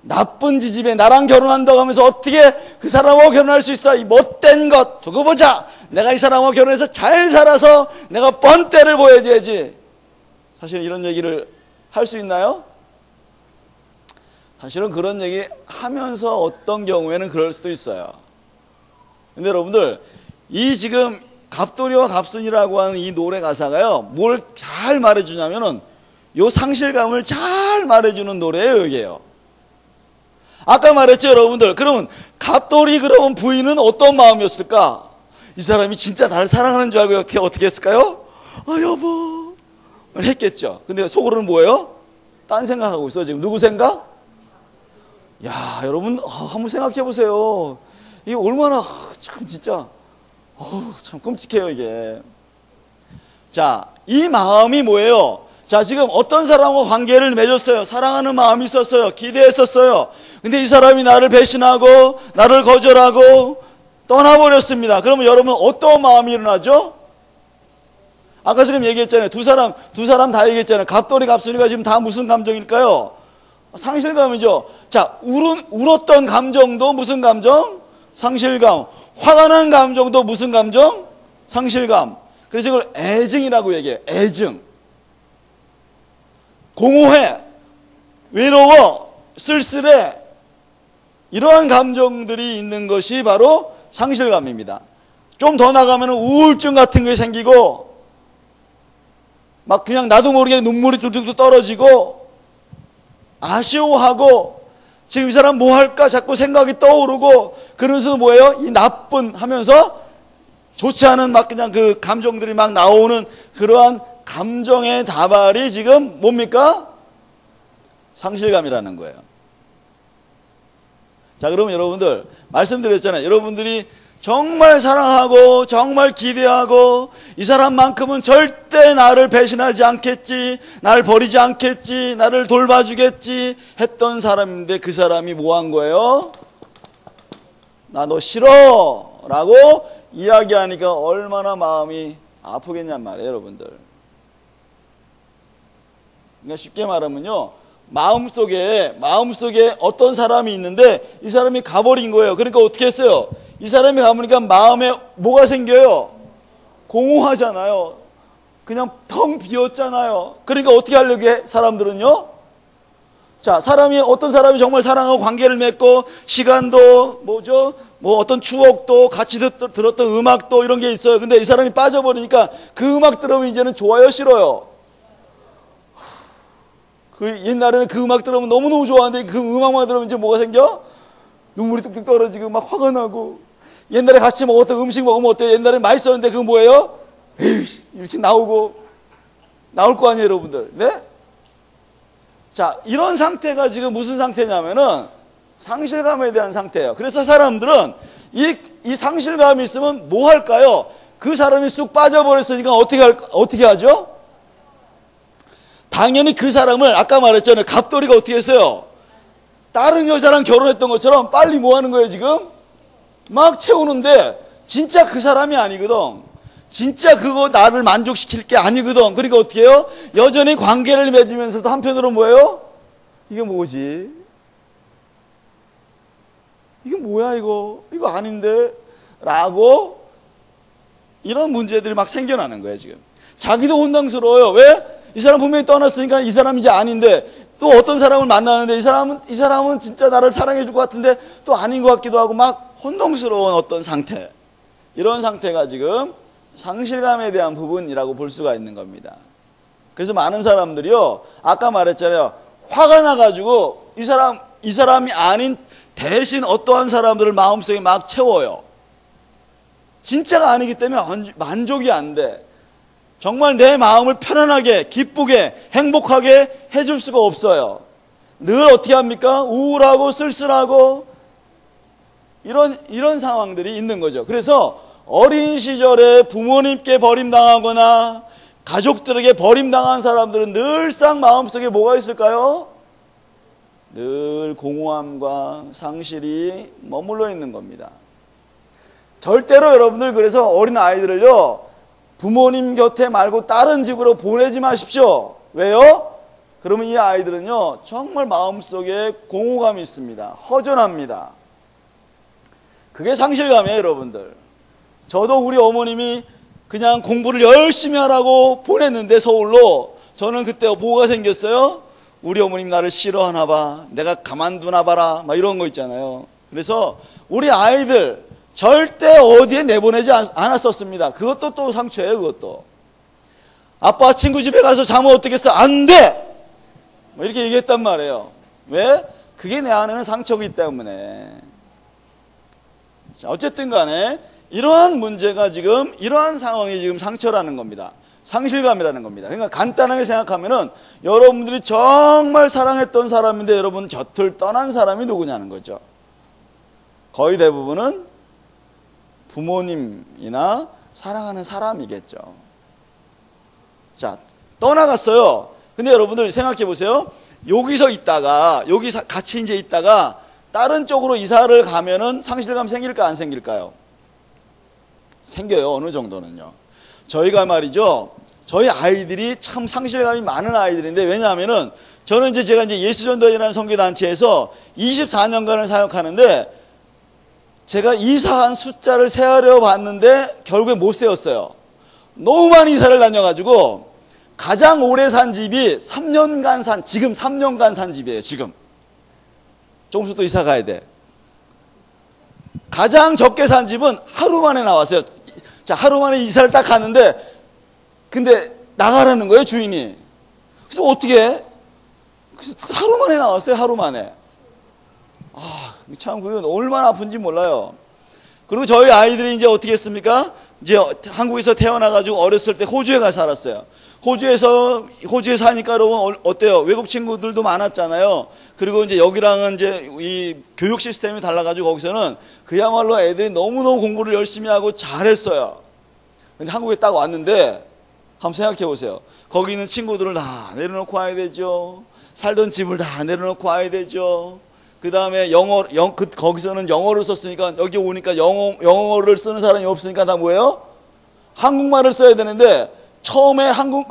나쁜 지집에 나랑 결혼한다고 하면서 어떻게 그 사람하고 결혼할 수 있어? 이 못된 것 두고 보자. 내가 이 사람하고 결혼해서 잘 살아서 내가 번때를 보여줘야지. 사실 이런 얘기를 할 수 있나요? 사실은 그런 얘기 하면서 어떤 경우에는 그럴 수도 있어요. 근데 여러분들, 이 지금 갑돌이와 갑순이라고 하는 이 노래 가사가요, 뭘 잘 말해주냐면은 요 상실감을 잘 말해주는 노래예요, 이게요. 아까 말했죠, 여러분들. 그러면 갑돌이 그러면 부인은 어떤 마음이었을까? 이 사람이 진짜 나를 사랑하는 줄 알고 어떻게 했을까요? 아, 여보. 했겠죠. 근데 속으로는 뭐예요? 딴 생각하고 있어, 지금. 누구 생각? 야, 여러분, 한번 생각해 보세요. 이게 얼마나, 참, 진짜, 참 끔찍해요, 이게. 자, 이 마음이 뭐예요? 자, 지금 어떤 사람과 관계를 맺었어요. 사랑하는 마음이 있었어요. 기대했었어요. 근데 이 사람이 나를 배신하고, 나를 거절하고, 떠나버렸습니다. 그러면 여러분, 어떤 마음이 일어나죠? 아까 지금 얘기했잖아요. 두 사람 다 얘기했잖아요. 갑돌이, 갑순이가 지금 다 무슨 감정일까요? 상실감이죠. 자, 울었던 감정도 무슨 감정? 상실감. 화가 난 감정도 무슨 감정? 상실감. 그래서 이걸 애증이라고 얘기해요. 애증. 공허해, 외로워, 쓸쓸해. 이러한 감정들이 있는 것이 바로 상실감입니다. 좀 더 나가면 우울증 같은 게 생기고, 막 그냥 나도 모르게 눈물이 뚝뚝 떨어지고, 아쉬워하고, 지금 이 사람 뭐 할까 자꾸 생각이 떠오르고, 그러면서 뭐예요? 이 나쁜 하면서 좋지 않은 막 그냥 그 감정들이 막 나오는 그러한 감정의 다발이 지금 뭡니까? 상실감이라는 거예요. 자, 그러면 여러분들, 말씀드렸잖아요. 여러분들이 정말 사랑하고 정말 기대하고 이 사람만큼은 절대 나를 배신하지 않겠지, 나를 버리지 않겠지, 나를 돌봐주겠지 했던 사람인데 그 사람이 뭐 한 거예요? 나 너 싫어 라고 이야기하니까 얼마나 마음이 아프겠냔 말이에요, 여러분들. 그러니까 쉽게 말하면요, 마음속에 어떤 사람이 있는데 이 사람이 가버린 거예요. 그러니까 어떻게 했어요? 이 사람이 가보니까 마음에 뭐가 생겨요? 공허하잖아요. 그냥 텅 비었잖아요. 그러니까 어떻게 하려고 해? 사람들은요? 자, 어떤 사람이 정말 사랑하고 관계를 맺고 시간도 뭐죠? 뭐 어떤 추억도 같이 들었던 음악도 이런 게 있어요. 근데 이 사람이 빠져버리니까 그 음악 들으면 이제는 좋아요, 싫어요? 그 옛날에는 그 음악 들으면 너무너무 좋아하는데 그 음악만 들으면 이제 뭐가 생겨? 눈물이 뚝뚝 떨어지고 막 화가 나고. 옛날에 같이 먹었던 음식 먹으면 어때요? 옛날에 맛있었는데 그거 뭐예요? 에이, 이렇게 나올 거 아니에요, 여러분들. 네? 자, 이런 상태가 지금 무슨 상태냐면은 상실감에 대한 상태예요. 그래서 사람들은 이 상실감이 있으면 뭐 할까요? 그 사람이 쑥 빠져버렸으니까 어떻게 하죠? 당연히 그 사람을 아까 말했잖아요. 갑돌이가 어떻게 했어요? 다른 여자랑 결혼했던 것처럼 빨리 뭐 하는 거예요, 지금? 막 채우는데 진짜 그 사람이 아니거든. 진짜 그거 나를 만족시킬 게 아니거든. 그러니까 어떻게 해요? 여전히 관계를 맺으면서도 한편으로 뭐예요? 이게 뭐지? 이게 뭐야 이거? 이거 아닌데? 라고 이런 문제들이 막 생겨나는 거예요, 지금. 자기도 혼란스러워요. 왜? 이 사람 분명히 떠났으니까 이 사람이 이제 아닌데 또 어떤 사람을 만나는데 이 사람은 진짜 나를 사랑해 줄 것 같은데 또 아닌 것 같기도 하고 막 혼동스러운 어떤 상태. 이런 상태가 지금 상실감에 대한 부분이라고 볼 수가 있는 겁니다. 그래서 많은 사람들이요, 아까 말했잖아요. 화가 나가지고 이 사람이 아닌 대신 어떠한 사람들을 마음속에 막 채워요. 진짜가 아니기 때문에 만족이 안 돼. 정말 내 마음을 편안하게, 기쁘게, 행복하게 해줄 수가 없어요. 늘 어떻게 합니까? 우울하고 쓸쓸하고 이런 상황들이 있는 거죠. 그래서 어린 시절에 부모님께 버림당하거나 가족들에게 버림당한 사람들은 늘상 마음속에 뭐가 있을까요? 늘 공허함과 상실이 머물러 있는 겁니다. 절대로 여러분들 그래서 어린 아이들을요, 부모님 곁에 말고 다른 집으로 보내지 마십시오. 왜요? 그러면 이 아이들은요, 정말 마음속에 공허감이 있습니다. 허전합니다. 그게 상실감이에요, 여러분들. 저도 우리 어머님이 그냥 공부를 열심히 하라고 보냈는데 서울로, 저는 그때 뭐가 생겼어요? 우리 어머님 나를 싫어하나 봐, 내가 가만두나 봐라, 막 이런 거 있잖아요. 그래서 우리 아이들 절대 어디에 내보내지 않았었습니다. 그것도 또 상처예요. 그것도 아빠 친구 집에 가서 자면 어떻겠어? 안 돼! 뭐 이렇게 얘기했단 말이에요. 왜? 그게 내 안에는 상처이기 때문에. 자, 어쨌든 간에 이러한 문제가 지금, 이러한 상황이 지금 상처라는 겁니다. 상실감이라는 겁니다. 그러니까 간단하게 생각하면은 여러분들이 정말 사랑했던 사람인데 여러분 곁을 떠난 사람이 누구냐는 거죠. 거의 대부분은 부모님이나 사랑하는 사람이겠죠. 자, 떠나갔어요. 근데 여러분들 생각해 보세요. 여기서 있다가, 여기 같이 이제 있다가 다른 쪽으로 이사를 가면은 상실감 생길까 안 생길까요? 생겨요. 어느 정도는요. 저희가 말이죠, 저희 아이들이 참 상실감이 많은 아이들인데, 왜냐하면은 저는 제가 예수전도회라는 선교단체에서 24년간을 사역하는데, 제가 이사한 숫자를 세하려 봤는데 결국에 못 세웠어요. 너무 많이 이사를 다녀가지고 가장 오래 산 집이 3년간 산, 지금 3년간 산 집이에요. 지금 조금 있으면 또 이사 가야 돼. 가장 적게 산 집은 하루 만에 나왔어요. 자, 하루 만에 이사를 딱 갔는데, 근데 나가라는 거예요, 주인이. 그래서 어떻게 해? 그래서 하루 만에 나왔어요. 하루 만에. 참 그건 얼마나 아픈지 몰라요. 그리고 저희 아이들이 이제 어떻게 했습니까? 이제 한국에서 태어나가지고 어렸을 때 호주에 가서 살았어요. 호주에 사니까 여러분 어때요? 외국 친구들도 많았잖아요. 그리고 이제 여기랑은 이제 이 교육 시스템이 달라가지고 거기서는 그야말로 애들이 너무너무 공부를 열심히 하고 잘했어요. 근데 한국에 딱 왔는데 한번 생각해 보세요. 거기 있는 친구들을 다 내려놓고 와야 되죠. 살던 집을 다 내려놓고 와야 되죠. 그 다음에 거기서는 영어를 썼으니까 여기 오니까 영어를 쓰는 사람이 없으니까 다 뭐예요? 한국말을 써야 되는데, 처음에 한국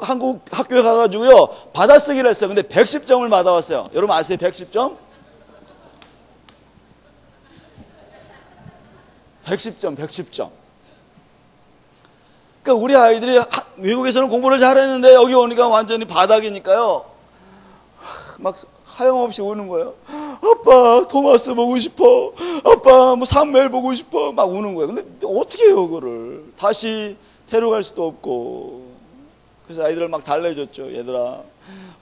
학교에 가가지고요, 받아쓰기를 했어요. 근데 110점을 받아왔어요. 여러분 아세요? 110점? 110점. 그러니까 우리 아이들이 외국에서는 공부를 잘했는데 여기 오니까 완전히 바닥이니까요. 막 하염없이 우는 거예요. 아빠 토마스 보고 싶어. 아빠 뭐 사무엘 보고 싶어. 막 우는 거예요. 근데 어떻게 해요 그거를. 다시 데려갈 수도 없고. 그래서 아이들을 막 달래줬죠. 얘들아,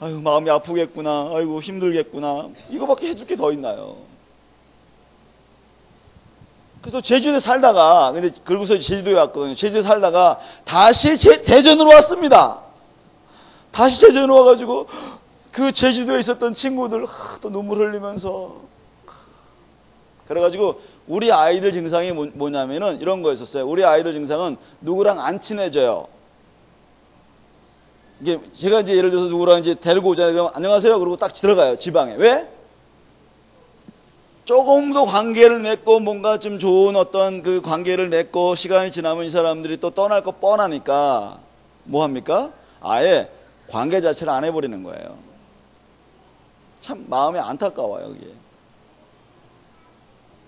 아유 마음이 아프겠구나. 아이고 힘들겠구나. 이거밖에 해줄 게 더 있나요. 그래서 제주도에 살다가, 근데 그러고서 제주도에 왔거든요. 제주도에 살다가 다시 대전으로 왔습니다. 다시 제주도로 와가지고 그 제주도에 있었던 친구들 또 눈물 흘리면서, 그래가지고 우리 아이들 증상이 뭐냐면은 이런 거였었어요. 우리 아이들 증상은 누구랑 안 친해져요. 이게 제가 이제 예를 들어서 누구랑 이제 데리고 오잖아요. 그러면 안녕하세요 그러고 딱 들어가요, 지방에. 왜? 조금 더 관계를 맺고 뭔가 좀 좋은 어떤 그 관계를 맺고 시간이 지나면 이 사람들이 또 떠날 거 뻔하니까 뭐 합니까? 아예 관계 자체를 안 해버리는 거예요. 참 마음이 안타까워요, 이게.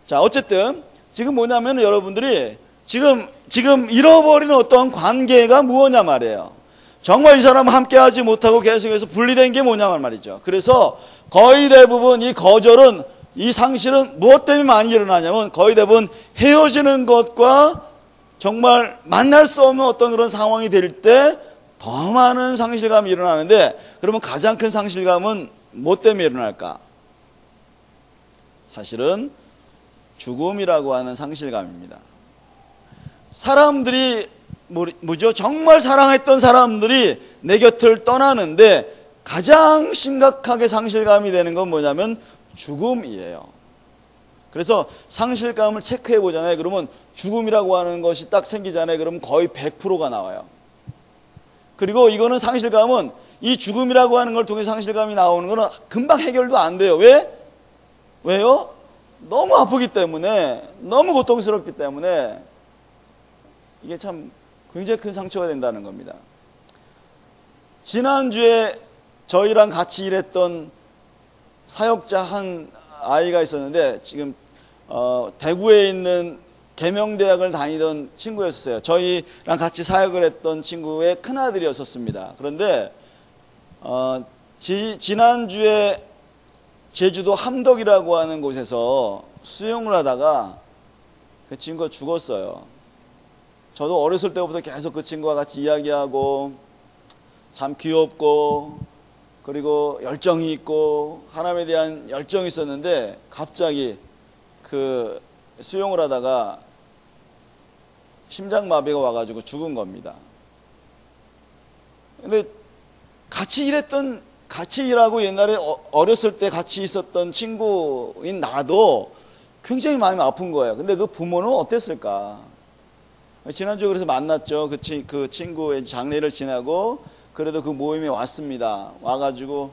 자, 어쨌든 지금 뭐냐면 여러분들이 지금 잃어버리는 어떤 관계가 무엇냐 말이에요. 정말 이 사람과 함께하지 못하고 계속해서 분리된 게 뭐냐만 말이죠. 그래서 거의 대부분 이 거절은, 이 상실은 무엇 때문에 많이 일어나냐면 거의 대부분 헤어지는 것과 정말 만날 수 없는 어떤 그런 상황이 될 때 더 많은 상실감이 일어나는데, 그러면 가장 큰 상실감은 무엇 때문에 일어날까? 사실은 죽음이라고 하는 상실감입니다. 사람들이 뭐죠? 정말 사랑했던 사람들이 내 곁을 떠나는데 가장 심각하게 상실감이 되는 건 뭐냐면 죽음이에요. 그래서 상실감을 체크해 보잖아요. 그러면 죽음이라고 하는 것이 딱 생기잖아요. 그러면 거의 100%가 나와요. 그리고 이거는 상실감은 이 죽음이라고 하는 걸 통해 상실감이 나오는 거는 금방 해결도 안 돼요. 왜요? 너무 아프기 때문에, 너무 고통스럽기 때문에 이게 참 굉장히 큰 상처가 된다는 겁니다. 지난주에 저희랑 같이 일했던 사역자 한 아이가 있었는데, 지금 대구에 있는 계명대학을 다니던 친구였어요. 저희랑 같이 사역을 했던 친구의 큰아들이었습니다. 그런데 지난주에 제주도 함덕이라고 하는 곳에서 수영을 하다가 그 친구가 죽었어요. 저도 어렸을 때부터 계속 그 친구와 같이 이야기하고 참 귀엽고 그리고 열정이 있고 하나님에 대한 열정이 있었는데 갑자기 그 수영을 하다가 심장마비가 와가지고 죽은 겁니다. 근데 같이 일하고 옛날에 어렸을 때 같이 있었던 친구인 나도 굉장히 마음이 아픈 거예요. 근데 그 부모는 어땠을까? 지난주에 그래서 만났죠. 그 친구의 장례를 지나고 그래도 그 모임에 왔습니다. 와가지고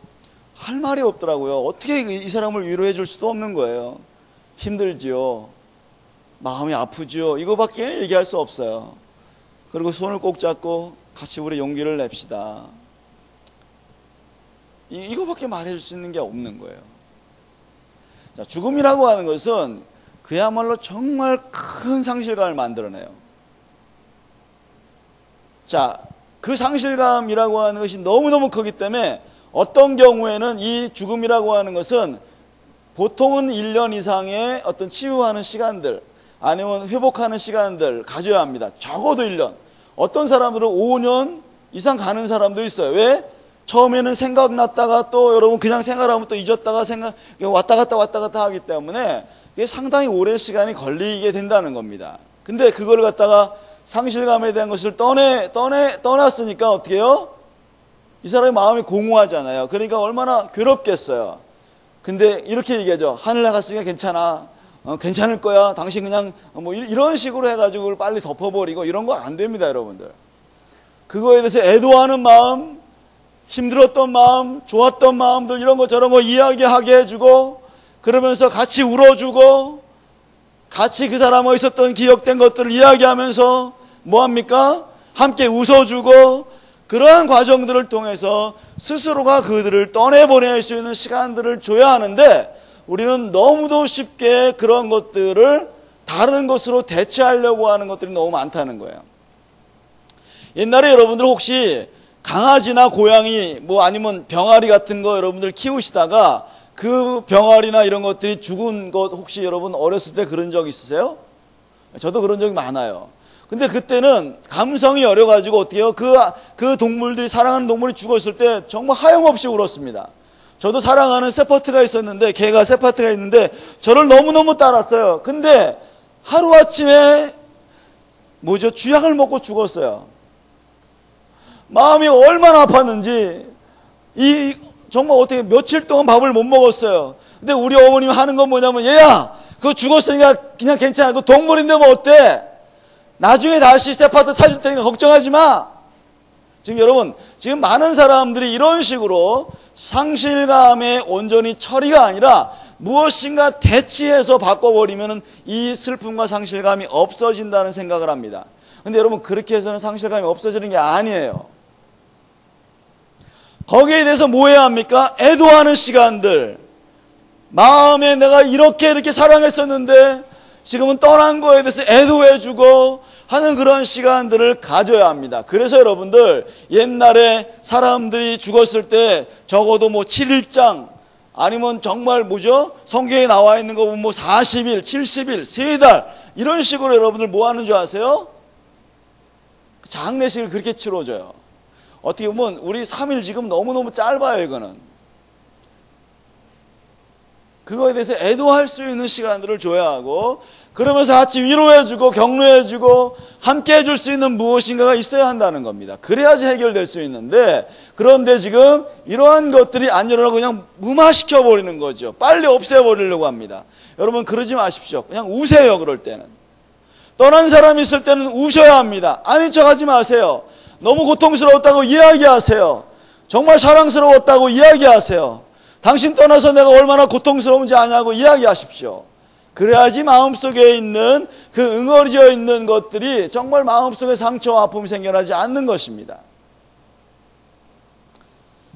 할 말이 없더라고요. 어떻게 이 사람을 위로해 줄 수도 없는 거예요. 힘들지요. 마음이 아프지요. 이거밖에 얘기할 수 없어요. 그리고 손을 꼭 잡고 같이 우리 용기를 냅시다. 이거밖에 말해줄 수 있는 게 없는 거예요. 자, 죽음이라고 하는 것은 그야말로 정말 큰 상실감을 만들어내요. 자, 그 상실감이라고 하는 것이 너무너무 크기 때문에 어떤 경우에는 이 죽음이라고 하는 것은 보통은 1년 이상의 어떤 치유하는 시간들 아니면 회복하는 시간들 가져야 합니다. 적어도 1년. 어떤 사람들은 5년 이상 가는 사람도 있어요. 왜? 처음에는 생각났다가 또 여러분 그냥 생활하면 또 잊었다가 왔다 갔다 하기 때문에 그게 상당히 오랜 시간이 걸리게 된다는 겁니다. 근데 그걸 갖다가 상실감에 대한 것을 떠났으니까 어떻게 해요? 이 사람의 마음이 공허하잖아요. 그러니까 얼마나 괴롭겠어요. 근데 이렇게 얘기하죠. 하늘 나갔으니까 괜찮아. 괜찮을 거야. 당신 그냥 뭐 이런 식으로 해가지고 그걸 빨리 덮어버리고 이런 거 안 됩니다, 여러분들. 그거에 대해서 애도하는 마음, 힘들었던 마음, 좋았던 마음들 이런 거 저런 거 이야기하게 해주고 그러면서 같이 울어주고 같이 그 사람과 있었던 기억된 것들을 이야기하면서 뭐합니까? 함께 웃어주고 그러한 과정들을 통해서 스스로가 그들을 떠내보낼 수 있는 시간들을 줘야 하는데 우리는 너무도 쉽게 그런 것들을 다른 것으로 대체하려고 하는 것들이 너무 많다는 거예요. 옛날에 여러분들 혹시 강아지나 고양이 뭐 아니면 병아리 같은 거 여러분들 키우시다가 그 병아리나 이런 것들이 죽은 것 혹시 여러분 어렸을 때 그런 적 있으세요? 저도 그런 적이 많아요. 근데 그때는 감성이 어려가지고 어떻게 해요? 그 동물들이 사랑하는 동물이 죽었을 때 정말 하염없이 울었습니다. 저도 사랑하는 세퍼트가 있었는데 걔가 세퍼트가 있는데 저를 너무너무 따랐어요. 근데 하루아침에 쥐약을 먹고 죽었어요. 마음이 얼마나 아팠는지 정말 어떻게 며칠 동안 밥을 못 먹었어요. 근데 우리 어머님이 하는 건 뭐냐면 얘야 그거 죽었으니까 그냥 괜찮아. 그 동물인데 뭐 어때? 나중에 다시 세파트 사줄 테니까 걱정하지 마. 지금 여러분 지금 많은 사람들이 이런 식으로 상실감에 온전히 처리가 아니라 무엇인가 대치해서 바꿔버리면 이 슬픔과 상실감이 없어진다는 생각을 합니다. 근데 여러분 그렇게 해서는 상실감이 없어지는 게 아니에요. 거기에 대해서 뭐 해야 합니까? 애도하는 시간들. 마음에 내가 이렇게 사랑했었는데 지금은 떠난 거에 대해서 애도해주고 하는 그런 시간들을 가져야 합니다. 그래서 여러분들 옛날에 사람들이 죽었을 때 적어도 7일장 아니면 정말 성경에 나와 있는 거 보면 40일, 70일, 3달 이런 식으로 여러분들 뭐 하는 줄 아세요? 장례식을 그렇게 치러줘요. 어떻게 보면 우리 3일 지금 너무너무 짧아요. 이거는 그거에 대해서 애도할 수 있는 시간들을 줘야 하고 그러면서 같이 위로해주고 격려해주고 함께 해줄 수 있는 무엇인가가 있어야 한다는 겁니다. 그래야지 해결될 수 있는데 그런데 지금 이러한 것들이 안 일어나고 그냥 무마시켜버리는 거죠. 빨리 없애버리려고 합니다. 여러분 그러지 마십시오. 그냥 우세요. 그럴 때는 떠난 사람이 있을 때는 우셔야 합니다. 아닌 척하지 마세요. 너무 고통스러웠다고 이야기하세요. 정말 사랑스러웠다고 이야기하세요. 당신 떠나서 내가 얼마나 고통스러운지 아냐고 이야기하십시오. 그래야지 마음속에 있는 그 응어리져 있는 것들이 정말 마음속에 상처와 아픔이 생겨나지 않는 것입니다.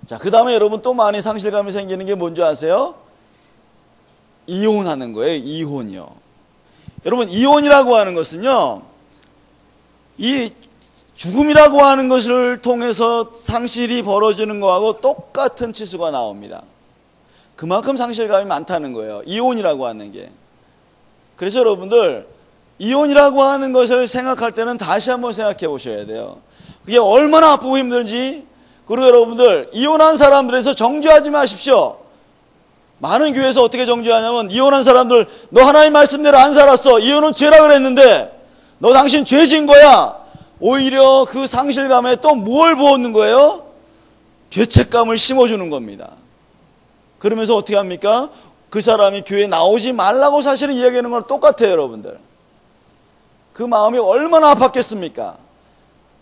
자, 그 다음에 여러분 또 많이 상실감이 생기는 게 뭔지 아세요? 이혼하는 거예요. 이혼이요. 여러분, 이혼이라고 하는 것은요, 이 죽음이라고 하는 것을 통해서 상실이 벌어지는 거하고 똑같은 치수가 나옵니다. 그만큼 상실감이 많다는 거예요, 이혼이라고 하는 게. 그래서 여러분들, 이혼이라고 하는 것을 생각할 때는 다시 한번 생각해 보셔야 돼요. 그게 얼마나 아프고 힘들지. 그리고 여러분들, 이혼한 사람들에서 정죄하지 마십시오. 많은 교회에서 어떻게 정죄하냐면, 이혼한 사람들, 너 하나님 말씀대로 안 살았어, 이혼은 죄라 그랬는데 너 당신 죄 진 거야. 오히려 그 상실감에 또 뭘 부었는 거예요? 죄책감을 심어주는 겁니다. 그러면서 어떻게 합니까? 그 사람이 교회에 나오지 말라고 사실은 이야기하는 거랑 똑같아요, 여러분들. 그 마음이 얼마나 아팠겠습니까?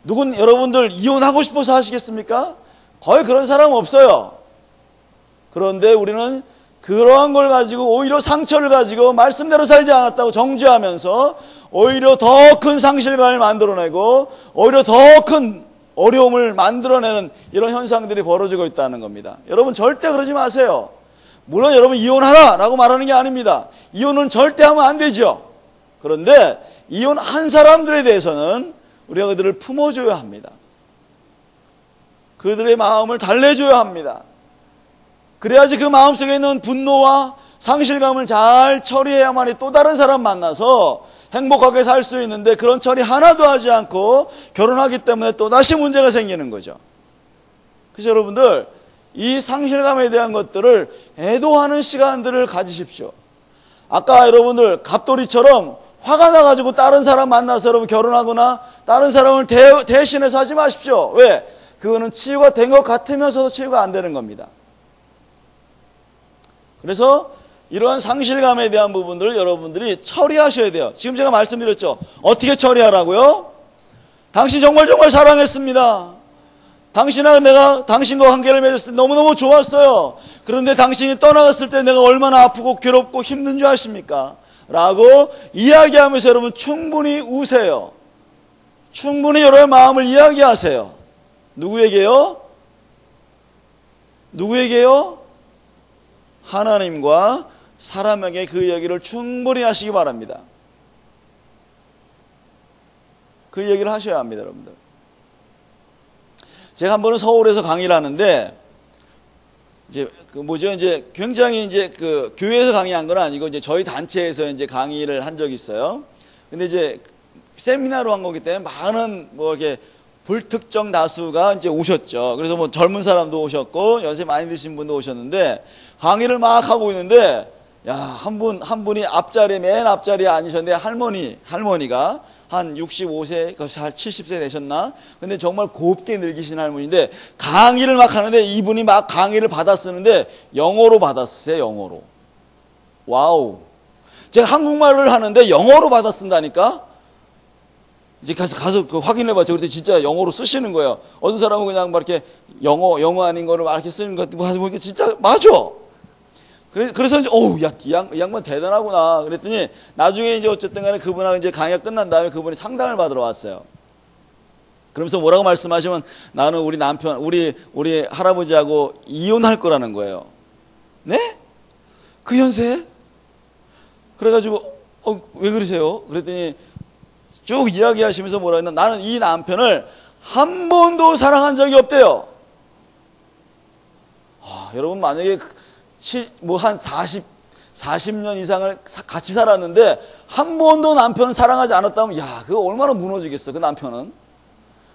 누군 여러분들 이혼하고 싶어서 하시겠습니까? 거의 그런 사람 없어요. 그런데 우리는 그러한 걸 가지고 오히려 상처를 가지고 말씀대로 살지 않았다고 정죄하면서 오히려 더 큰 상실감을 만들어내고 오히려 더 큰 어려움을 만들어내는 이런 현상들이 벌어지고 있다는 겁니다. 여러분, 절대 그러지 마세요. 물론 여러분, 이혼하라 라고 말하는 게 아닙니다. 이혼은 절대 하면 안 되죠. 그런데 이혼한 사람들에 대해서는 우리가 그들을 품어줘야 합니다. 그들의 마음을 달래줘야 합니다. 그래야지 그 마음속에 있는 분노와 상실감을 잘 처리해야만이 또 다른 사람 만나서 행복하게 살 수 있는데, 그런 처리 하나도 하지 않고 결혼하기 때문에 또다시 문제가 생기는 거죠. 그래서 여러분들, 이 상실감에 대한 것들을 애도하는 시간들을 가지십시오. 아까 여러분들 갑돌이처럼 화가 나가지고 다른 사람 만나서 여러분 결혼하거나 다른 사람을 대신해서 하지 마십시오. 왜? 그거는 치유가 된 것 같으면서도 치유가 안 되는 겁니다. 그래서 이러한 상실감에 대한 부분들을 여러분들이 처리하셔야 돼요. 지금 제가 말씀드렸죠. 어떻게 처리하라고요? 당신 정말 사랑했습니다. 내가 당신과 관계를 맺었을 때 너무너무 좋았어요. 그런데 당신이 떠나갔을 때 내가 얼마나 아프고 괴롭고 힘든 줄 아십니까? 라고 이야기하면서 여러분 충분히 우세요. 충분히 여러분의 마음을 이야기하세요. 누구에게요? 하나님과 사람에게 그 이야기를 충분히 하시기 바랍니다. 그 얘기를 하셔야 합니다, 여러분들. 제가 한 번은 서울에서 강의를 하는데, 굉장히 교회에서 강의한 건 아니고, 저희 단체에서 강의를 한 적이 있어요. 근데 세미나로 한 거기 때문에 많은 이렇게 불특정 다수가 오셨죠. 그래서 젊은 사람도 오셨고, 연세 많이 드신 분도 오셨는데, 강의를 막 하고 있는데, 한 분이 맨 앞자리에 앉으셨는데, 할머니가 한 65세, 70세 되셨나? 근데 정말 곱게 늙으신 할머니인데, 강의를 막 하는데, 이분이 막 강의를 받았었는데, 영어로 받았어요, 영어로. 와우. 제가 한국말을 하는데, 영어로 받았쓴다니까? 이제 가서 확인해 봤죠. 그랬더니 진짜 영어로 쓰시는 거예요. 어떤 사람은 그냥 막 이렇게 영어 아닌 거를 막 이렇게 쓰는 것 같고, 보니까 진짜 맞아. 그래서 이 양반 대단하구나. 그랬더니 나중에 어쨌든 간에 그분하고 강의가 끝난 다음에 그분이 상담을 받으러 왔어요. 그러면서 뭐라고 말씀하시면, 나는 우리 남편, 우리 할아버지하고 이혼할 거라는 거예요. 네? 그 연세에? 그래가지고, 왜 그러세요? 그랬더니 쭉 이야기하시면서 뭐라 했나? 나는 이 남편을 한 번도 사랑한 적이 없대요. 여러분, 만약에 한 40년 이상을 같이 살았는데 한 번도 남편을 사랑하지 않았다면, 그거 얼마나 무너지겠어, 그 남편은.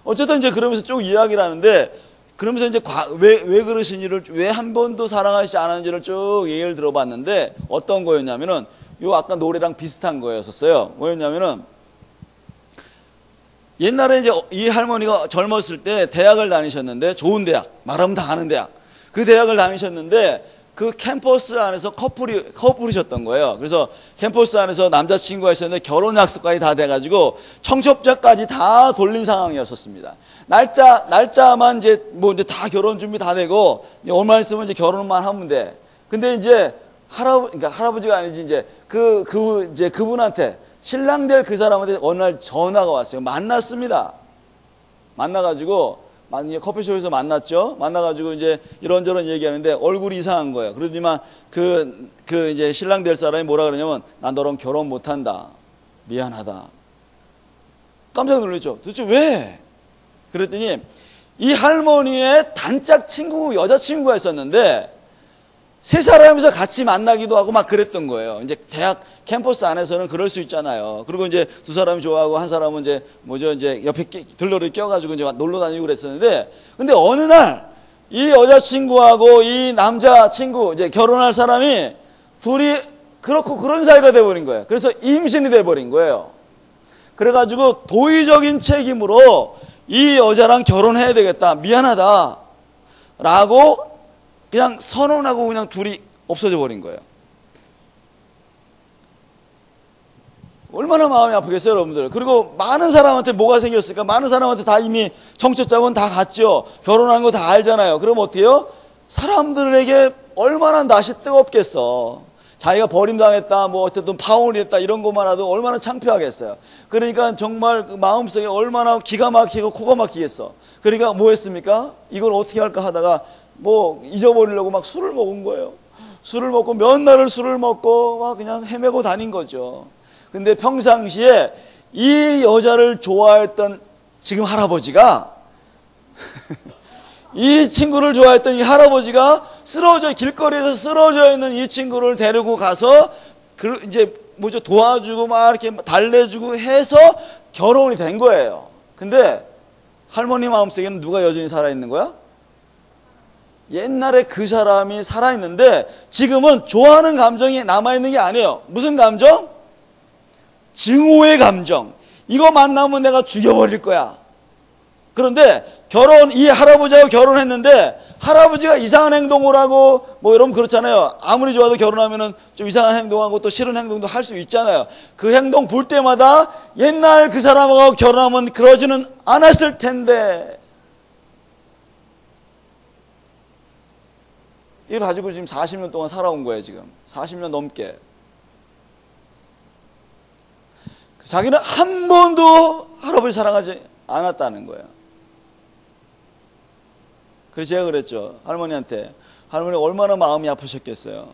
어쨌든 그러면서 쭉 이야기를 하는데, 그러면서 왜 그러신지를, 왜 한 번도 사랑하지 않았는지를 쭉 얘기를 들어봤는데, 어떤 거였냐면은, 아까 노래랑 비슷한 거였었어요. 뭐였냐면은, 옛날에 이 할머니가 젊었을 때 대학을 다니셨는데, 좋은 대학, 말하면 다 아는 대학, 그 대학을 다니셨는데, 그 캠퍼스 안에서 커플이셨던 거예요. 그래서 캠퍼스 안에서 남자친구가 있었는데 결혼 약속까지 다 돼가지고 청첩장까지 다 돌린 상황이었었습니다. 날짜만 다 결혼 준비 다 되고, 얼마 있으면 결혼만 하면 돼. 근데 그러니까 할아버지가 아니지, 그분한테, 신랑 될 그 사람한테 어느 날 전화가 왔어요. 만났습니다. 만나가지고, 커피숍에서 만났죠. 만나가지고 이런저런 얘기하는데 얼굴이 이상한 거예요. 그러더니만 신랑 될 사람이 뭐라 그러냐면, 난 너랑 결혼 못한다. 미안하다. 깜짝 놀랐죠. 도대체 왜? 그랬더니 이 할머니의 단짝 친구, 여자친구가 있었는데 세 사람이서 같이 만나기도 하고 막 그랬던 거예요. 이제 대학 캠퍼스 안에서는 그럴 수 있잖아요. 그리고 이제 두 사람이 좋아하고 한 사람은 이제 이제 옆에 들러리 껴가지고 이제 놀러 다니고 그랬었는데, 근데 어느 날 이 여자친구하고 이 남자친구, 이제 결혼할 사람이 둘이 그렇고 그런 사이가 돼버린 거예요. 그래서 임신이 돼버린 거예요. 그래가지고 도의적인 책임으로 이 여자랑 결혼해야 되겠다. 미안하다. 라고 그냥 선언하고 그냥 둘이 없어져 버린 거예요. 얼마나 마음이 아프겠어요, 여러분들. 그리고 많은 사람한테 뭐가 생겼을까? 많은 사람한테 다 이미 청첩장은 다 갔죠. 결혼한 거 다 알잖아요. 그럼 어떻게 해요? 사람들에게 얼마나 낯이 뜨겁겠어. 자기가 버림당했다, 뭐 어쨌든 파혼이 됐다, 이런 것만 해도 얼마나 창피하겠어요. 그러니까 정말 그 마음속에 얼마나 기가 막히고 코가 막히겠어. 그러니까 뭐 했습니까? 이걸 어떻게 할까 하다가 뭐 잊어버리려고 막 술을 먹은 거예요. 술을 먹고 몇 날을 술을 먹고 막 그냥 헤매고 다닌 거죠. 근데 평상시에 이 여자를 좋아했던 지금 할아버지가 이 친구를 좋아했던 이 할아버지가 길거리에서 쓰러져 있는 이 친구를 데리고 가서 이제 도와주고 막 이렇게 달래주고 해서 결혼이 된 거예요. 근데 할머니 마음속에는 누가 여전히 살아있는 거야? 옛날에 그 사람이 살아있는데 지금은 좋아하는 감정이 남아있는 게 아니에요. 무슨 감정? 증오의 감정. 이거 만나면 내가 죽여버릴 거야. 그런데 이 할아버지하고 결혼했는데 할아버지가 이상한 행동을 하고 뭐 여러분 그렇잖아요. 아무리 좋아도 결혼하면은 좀 이상한 행동하고 또 싫은 행동도 할 수 있잖아요. 그 행동 볼 때마다 옛날 그 사람하고 결혼하면 그러지는 않았을 텐데, 이걸 가지고 지금 40년 동안 살아온 거예요. 지금 40년 넘게. 자기는 한 번도 할아버지 사랑하지 않았다는 거예요. 그래서 제가 그랬죠. 할머니한테. 할머니 얼마나 마음이 아프셨겠어요.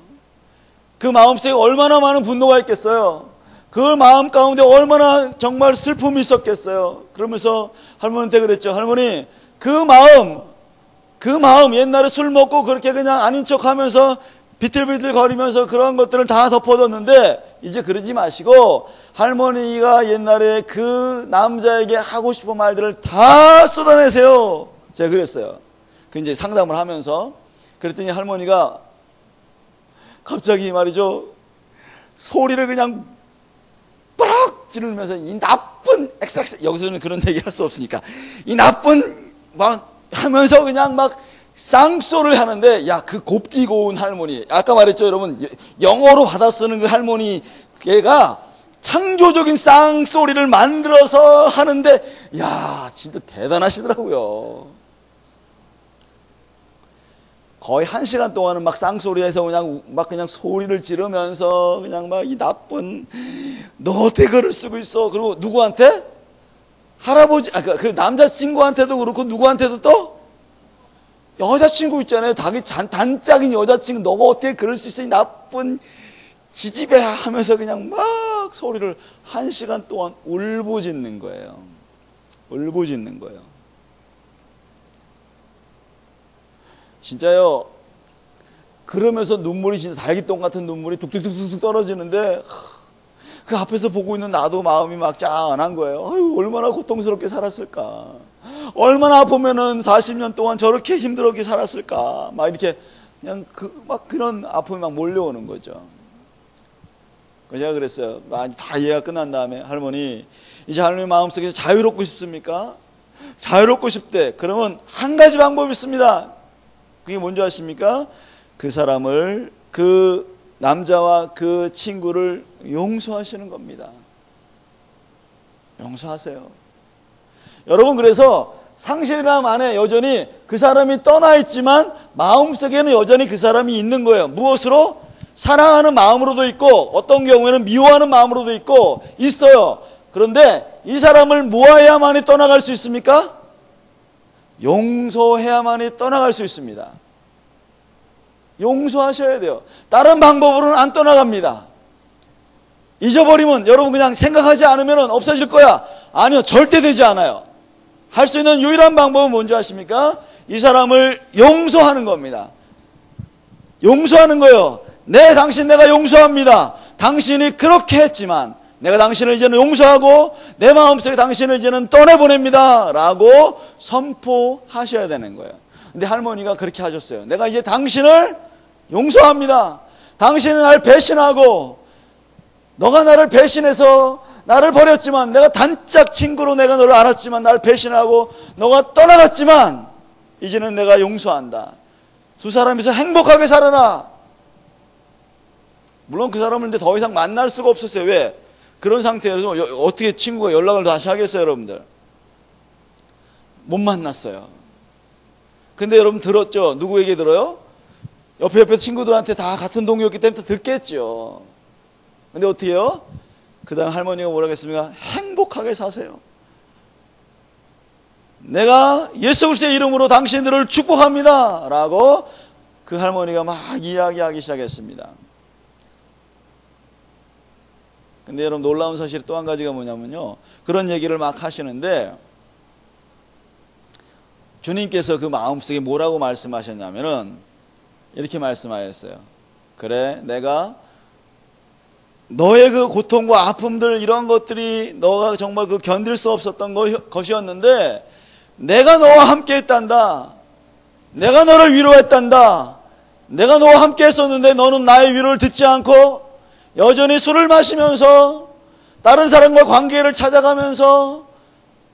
그 마음속에 얼마나 많은 분노가 있겠어요. 그 마음 가운데 얼마나 정말 슬픔이 있었겠어요. 그러면서 할머니한테 그랬죠. 할머니, 그 마음 옛날에 술 먹고 그렇게 그냥 아닌 척 하면서 비틀비틀 거리면서 그런 것들을 다 덮어뒀는데 이제 그러지 마시고 할머니가 옛날에 그 남자에게 하고 싶은 말들을 다 쏟아내세요. 제가 그랬어요. 그 이제 상담을 하면서 그랬더니 할머니가 갑자기 말이죠, 소리를 그냥 빠락 지르면서 이 나쁜 XX, 여기서는 그런 얘기 할 수 없으니까 이 나쁜 막 하면서 그냥 막 쌍소리를 하는데, 야, 그 곱디 고운 할머니, 아까 말했죠 여러분, 영어로 받아 쓰는 그 할머니, 걔가 창조적인 쌍소리를 만들어서 하는데, 야, 진짜 대단하시더라고요. 거의 1시간 동안은 막 쌍소리해서 그냥 소리를 지르면서 그냥 막 이 나쁜, 너 어떻게 글을 쓰고 있어? 그리고 누구한테? 할아버지, 그 남자친구한테도 그렇고 누구한테도 또? 여자친구 있잖아요. 단짝인 여자친구, 너가 어떻게 그럴 수 있어? 이 나쁜 지지배 하면서 그냥 막 소리를 1시간 동안 울부짖는 거예요. 울부짖는 거예요. 진짜요. 그러면서 눈물이 진짜 달기똥 같은 눈물이 뚝뚝뚝뚝 떨어지는데 그 앞에서 보고 있는 나도 마음이 막 짠한 거예요. 아유, 얼마나 고통스럽게 살았을까. 얼마나 아프면은 40년 동안 저렇게 힘들게 살았을까. 막 이렇게 그냥 그런 아픔이 막 몰려오는 거죠. 그래서 제가 그랬어요. 다 이해가 끝난 다음에, 할머니, 이제 할머니 마음속에서 자유롭고 싶습니까? 자유롭고 싶대. 그러면 한 가지 방법이 있습니다. 그게 뭔지 아십니까? 그 사람을, 그 남자와 그 친구를 용서하시는 겁니다. 용서하세요. 여러분, 그래서 상실감 안에 여전히 그 사람이 떠나 있지만 마음속에는 여전히 그 사람이 있는 거예요. 무엇으로? 사랑하는 마음으로도 있고 어떤 경우에는 미워하는 마음으로도 있고 있어요. 그런데 이 사람을 모아야만이 떠나갈 수 있습니까? 용서해야만이 떠나갈 수 있습니다. 용서하셔야 돼요. 다른 방법으로는 안 떠나갑니다. 잊어버리면 여러분 그냥 생각하지 않으면 없어질 거야. 아니요, 절대 되지 않아요. 할 수 있는 유일한 방법은 뭔지 아십니까? 이 사람을 용서하는 겁니다. 용서하는 거예요. 네, 당신 내가 용서합니다. 당신이 그렇게 했지만 내가 당신을 이제는 용서하고 내 마음속에 당신을 이제는 떠내보냅니다 라고 선포하셔야 되는 거예요. 근데 할머니가 그렇게 하셨어요. 내가 이제 당신을 용서합니다. 당신이 나를 배신하고 너가 나를 배신해서 나를 버렸지만, 내가 단짝 친구로 내가 너를 알았지만 나를 배신하고 너가 떠나갔지만 이제는 내가 용서한다. 두 사람이서 행복하게 살아라. 물론 그 사람을 이제 더 이상 만날 수가 없었어요. 왜? 그런 상태에서 어떻게 친구가 연락을 다시 하겠어요, 여러분들? 못 만났어요. 근데 여러분 들었죠? 누구에게 들어요? 옆에 친구들한테 다 같은 동료였기 때문에 듣겠죠. 근데 어떻게 해요? 그 다음 할머니가 뭐라고 했습니까? 행복하게 사세요. 내가 예수 그리스도의 이름으로 당신들을 축복합니다 라고 그 할머니가 막 이야기하기 시작했습니다. 근데 여러분 놀라운 사실이 또 한 가지가 뭐냐면요, 그런 얘기를 막 하시는데 주님께서 그 마음속에 뭐라고 말씀하셨냐면은 이렇게 말씀하셨어요. 그래, 내가 너의 그 고통과 아픔들, 이런 것들이 너가 정말 그 견딜 수 없었던 것이었는데 내가 너와 함께 했단다. 내가 너를 위로했단다. 내가 너와 함께 했었는데 너는 나의 위로를 듣지 않고 여전히 술을 마시면서 다른 사람과 관계를 찾아가면서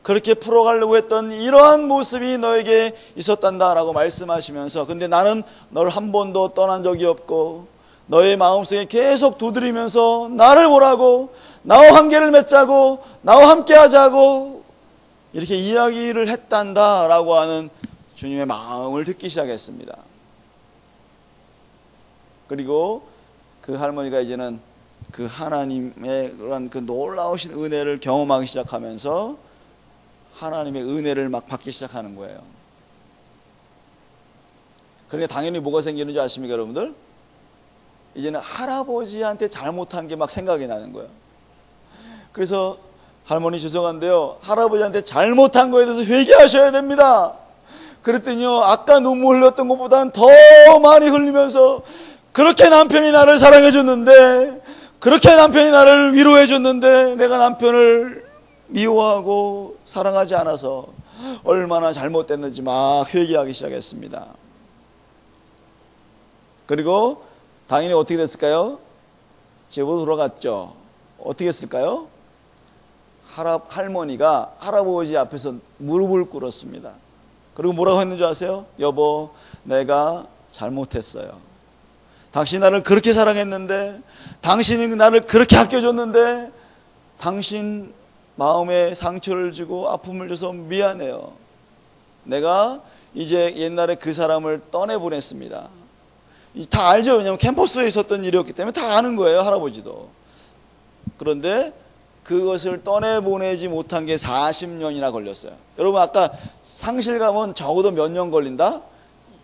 그렇게 풀어가려고 했던 이러한 모습이 너에게 있었단다 라고 말씀하시면서, 근데 나는 너를 한 번도 떠난 적이 없고 너의 마음속에 계속 두드리면서 나를 보라고, 나와 관계를 맺자고, 나와 함께 하자고 이렇게 이야기를 했단다 라고 하는 주님의 마음을 듣기 시작했습니다. 그리고 그 할머니가 이제는 그 하나님의 그런 그 놀라우신 은혜를 경험하기 시작하면서 하나님의 은혜를 막 받기 시작하는 거예요. 그러니까 당연히 뭐가 생기는 줄 아십니까, 여러분들? 이제는 할아버지한테 잘못한 게 막 생각이 나는 거예요. 그래서 할머니 죄송한데요, 할아버지한테 잘못한 거에 대해서 회개하셔야 됩니다. 그랬더니요, 아까 눈물 흘렸던 것보다는 더 많이 흘리면서 그렇게 남편이 나를 사랑해 줬는데, 그렇게 남편이 나를 위로해 줬는데 내가 남편을 미워하고 사랑하지 않아서 얼마나 잘못됐는지 막 회개하기 시작했습니다. 그리고 당연히 어떻게 됐을까요? 집으로 돌아갔죠. 어떻게 했을까요? 할머니가 할아버지 앞에서 무릎을 꿇었습니다. 그리고 뭐라고 했는 줄 아세요? 여보, 내가 잘못했어요. 당신이 나를 그렇게 사랑했는데, 당신이 나를 그렇게 아껴줬는데 당신 마음에 상처를 주고 아픔을 줘서 미안해요. 내가 이제 옛날에 그 사람을 떠내보냈습니다. 다 알죠. 왜냐하면 캠퍼스에 있었던 일이었기 때문에 다 아는 거예요, 할아버지도. 그런데 그것을 떠내보내지 못한 게 40년이나 걸렸어요. 여러분 아까 상실 가면 적어도 몇 년 걸린다?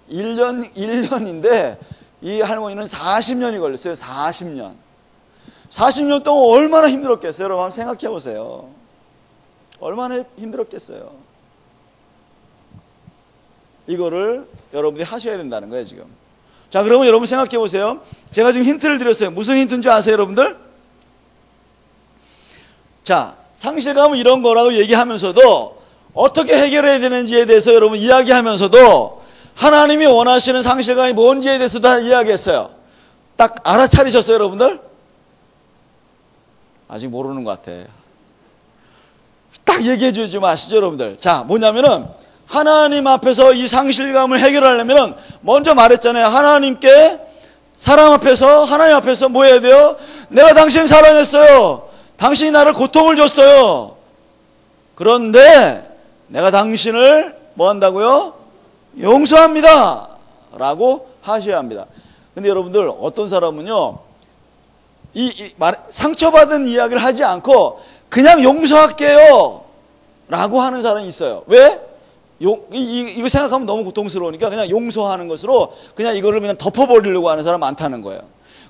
1년인데 이 할머니는 40년이 걸렸어요. 40년. 40년 동안 얼마나 힘들었겠어요? 여러분 한번 생각해 보세요. 얼마나 힘들었겠어요? 이거를 여러분들이 하셔야 된다는 거예요, 지금. 자, 그러면 여러분 생각해 보세요. 제가 지금 힌트를 드렸어요. 무슨 힌트인지 아세요, 여러분들? 자, 상실감은 이런 거라고 얘기하면서도 어떻게 해결해야 되는지에 대해서 여러분 이야기하면서도 하나님이 원하시는 상실감이 뭔지에 대해서 다 이야기했어요. 딱 알아차리셨어요, 여러분들? 아직 모르는 것 같아. 딱 얘기해 주지 마시죠, 여러분들. 자, 뭐냐면은 하나님 앞에서 이 상실감을 해결하려면은 먼저 말했잖아요. 하나님께 사람 앞에서, 하나님 앞에서 뭐 해야 돼요? 내가 당신 사랑했어요. 당신이 나를 고통을 줬어요. 그런데 내가 당신을 뭐 한다고요? 용서합니다 라고 하셔야 합니다. 근데 여러분들 어떤 사람은요, 상처받은 이야기를 하지 않고 그냥 용서할게요 라고 하는 사람이 있어요. 왜? 이거 생각하면 너무 고통스러우니까 그냥 용서하는 것으로 그냥 이거를 그냥 덮어버리려고 하는 사람 많다는 거예요.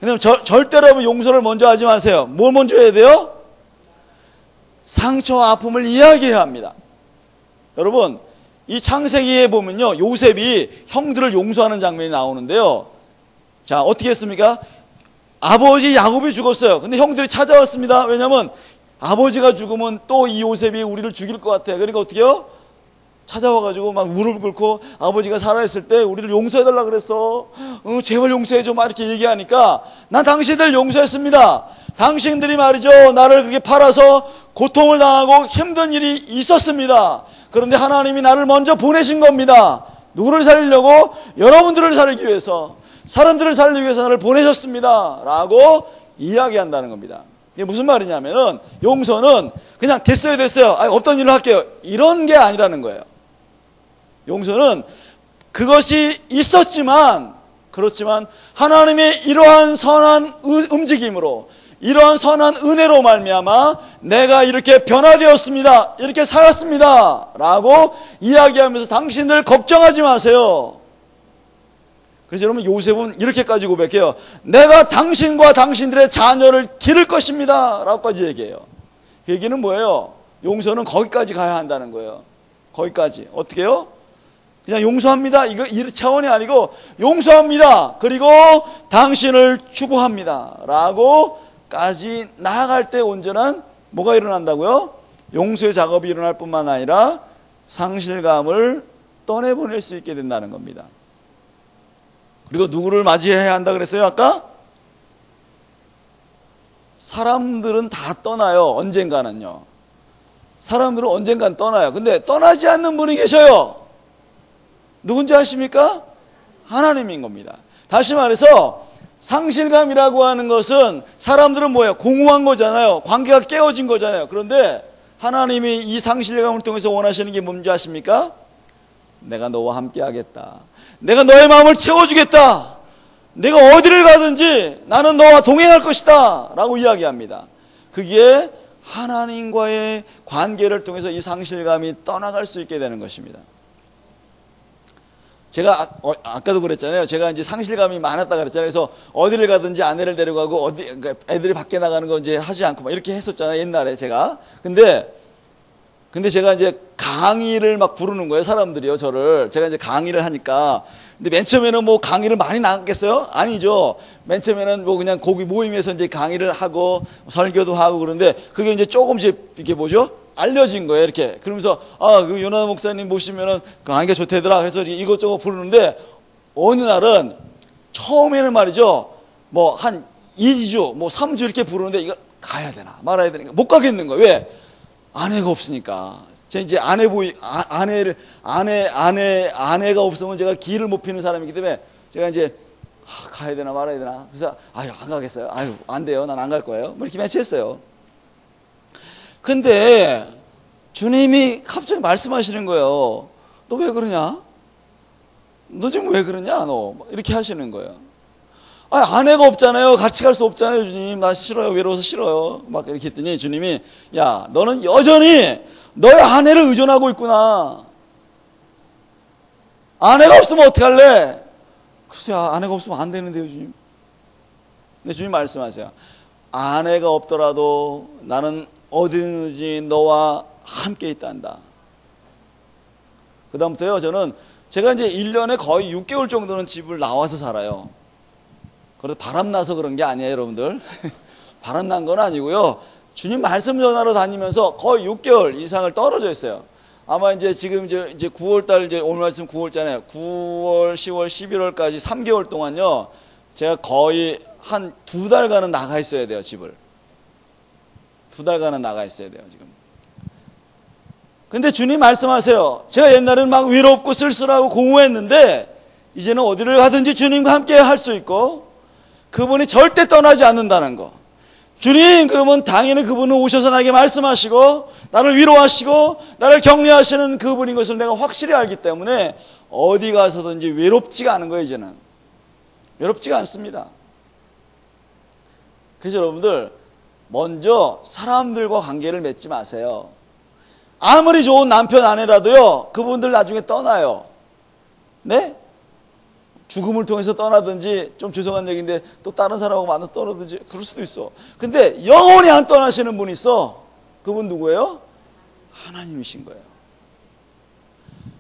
근데 절대로 여러분 용서를 먼저 하지 마세요. 뭘 먼저 해야 돼요? 상처와 아픔을 이야기해야 합니다. 여러분, 이 창세기에 보면요, 요셉이 형들을 용서하는 장면이 나오는데요. 자, 어떻게 했습니까? 아버지 야곱이 죽었어요. 근데 형들이 찾아왔습니다. 왜냐하면 아버지가 죽으면 또 이 요셉이 우리를 죽일 것 같아. 그러니까 어떻게 해요? 찾아와가지고 막 무릎을 꿇고 아버지가 살아있을 때 우리를 용서해달라 그랬어. 제발 용서해줘. 막 이렇게 얘기하니까 난 당신들 용서했습니다. 당신들이 말이죠, 나를 그렇게 팔아서 고통을 당하고 힘든 일이 있었습니다. 그런데 하나님이 나를 먼저 보내신 겁니다. 누구를 살리려고? 여러분들을 살리기 위해서, 사람들을 살리기 위해서 나를 보내셨습니다. 라고 이야기한다는 겁니다. 이게 무슨 말이냐면은, 용서는 그냥 됐어요. 없던 일을 할게요. 이런 게 아니라는 거예요. 용서는 그것이 있었지만, 그렇지만 하나님의 이러한 선한 움직임으로, 이러한 선한 은혜로 말미암아 내가 이렇게 변화되었습니다. 이렇게 살았습니다. 라고 이야기하면서 당신들 걱정하지 마세요. 그래서 여러분, 요셉은 이렇게까지 고백해요. 내가 당신과 당신들의 자녀를 기를 것입니다. 라고까지 얘기해요. 그 얘기는 뭐예요? 용서는 거기까지 가야 한다는 거예요. 거기까지. 어떻게 해요? 그냥 용서합니다. 이 차원이 아니고 용서합니다. 그리고 당신을 축복합니다. 라고 까지 나아갈 때 온전한 뭐가 일어난다고요? 용서의 작업이 일어날 뿐만 아니라 상실감을 떠내보낼 수 있게 된다는 겁니다. 그리고 누구를 맞이해야 한다 그랬어요 아까? 사람들은 다 떠나요. 언젠가는요. 사람들은 언젠간 떠나요. 근데 떠나지 않는 분이 계셔요. 누군지 아십니까? 하나님인 겁니다. 다시 말해서 상실감이라고 하는 것은 사람들은 뭐예요? 공허한 거잖아요. 관계가 깨어진 거잖아요. 그런데 하나님이 이 상실감을 통해서 원하시는 게 뭔지 아십니까? 내가 너와 함께 하겠다. 내가 너의 마음을 채워주겠다. 내가 어디를 가든지 나는 너와 동행할 것이다. 라고 이야기합니다. 그게 하나님과의 관계를 통해서 이 상실감이 떠나갈 수 있게 되는 것입니다. 제가 아까도 그랬잖아요. 제가 이제 상실감이 많았다 그랬잖아요. 그래서 어디를 가든지 아내를 데려가고 그러니까 애들이 밖에 나가는 거 이제 하지 않고 막 이렇게 했었잖아요. 옛날에 제가. 근데 제가 이제 강의를 막 부르는 거예요. 사람들이요. 저를. 제가 이제 강의를 하니까. 근데 맨 처음에는 뭐 강의를 많이 나갔겠어요? 아니죠. 맨 처음에는 뭐 그냥 거기 모임에서 이제 강의를 하고 설교도 하고 그런데 그게 이제 조금씩 이렇게 뭐죠? 알려진 거예요. 이렇게. 그러면서 그 요나 목사님 모시면은 강의가 좋대더라. 그래서 이것저것 부르는데 어느 날은 처음에는 말이죠. 뭐 한 2주, 뭐 3주 이렇게 부르는데 이거 가야 되나 말아야 되나 못 가겠는 거예요. 왜? 아내가 없으니까. 제가 이제 아내가 없으면 제가 기를 못 피는 사람이기 때문에 제가 이제 가야 되나 말아야 되나. 그래서 안 가겠어요. 안 돼요. 난 안 갈 거예요. 뭐 이렇게 매치했어요. 근데 주님이 갑자기 말씀하시는 거예요. 너 왜 그러냐? 너 지금 왜 그러냐? 너 이렇게 하시는 거예요. 아내가 없잖아요. 같이 갈 수 없잖아요. 주님, 나 싫어요. 외로워서 싫어요. 막 이렇게 했더니 주님이, 야, 너는 여전히 너의 아내를 의존하고 있구나. 아내가 없으면 어떡할래? 글쎄요, 아내가 없으면 안 되는데요, 주님. 근데 주님 말씀하세요. 아내가 없더라도 나는 어디든지 너와 함께 있단다. 그 다음부터요, 제가 이제 1년에 거의 6개월 정도는 집을 나와서 살아요. 그래서 바람나서 그런 게 아니에요, 여러분들. 바람난 건 아니고요. 주님 말씀 전하러 다니면서 거의 6개월 이상을 떨어져 있어요. 아마 지금 이제 9월달, 이제 오늘 말씀 9월잖아요. 9월, 10월, 11월까지 3개월 동안요. 제가 거의 한 2달간은 나가 있어야 돼요, 집을. 2달간은 나가 있어야 돼요, 지금. 근데 주님 말씀하세요. 제가 옛날에는 막 외롭고 쓸쓸하고 공허했는데, 이제는 어디를 가든지 주님과 함께 할 수 있고, 그분이 절대 떠나지 않는다는 거. 주님, 그러면 당연히 그분은 오셔서 나에게 말씀하시고, 나를 위로하시고, 나를 격려하시는 그분인 것을 내가 확실히 알기 때문에, 어디 가서든지 외롭지가 않은 거예요, 이제는. 외롭지가 않습니다. 그래서 여러분들, 먼저 사람들과 관계를 맺지 마세요. 아무리 좋은 남편, 아내라도요, 그분들 나중에 떠나요. 네? 죽음을 통해서 떠나든지, 좀 죄송한 얘기인데 또 다른 사람하고 만나서 떠나든지 그럴 수도 있어. 근데 영원히 안 떠나시는 분이 있어. 그분 누구예요? 하나님이신 거예요.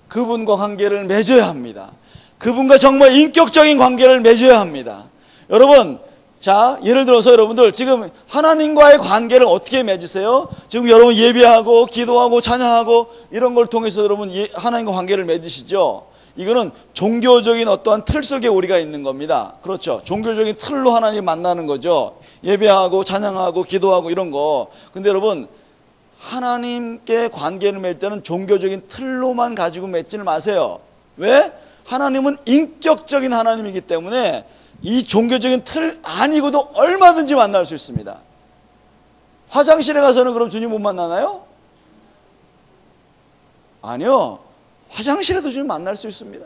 그분과 관계를 맺어야 합니다. 그분과 정말 인격적인 관계를 맺어야 합니다. 여러분, 자, 예를 들어서 여러분들 지금 하나님과의 관계를 어떻게 맺으세요? 지금 여러분 예배하고 기도하고 찬양하고 이런 걸 통해서 여러분 하나님과 관계를 맺으시죠? 이거는 종교적인 어떠한 틀 속에 우리가 있는 겁니다. 그렇죠? 종교적인 틀로 하나님 만나는 거죠. 예배하고 찬양하고 기도하고 이런 거. 근데 여러분, 하나님께 관계를 맺을 때는 종교적인 틀로만 가지고 맺지는 마세요. 왜? 하나님은 인격적인 하나님이기 때문에 이 종교적인 틀 아니고도 얼마든지 만날 수 있습니다. 화장실에 가서는 그럼 주님 못 만나나요? 아니요. 화장실에도 주님 만날 수 있습니다.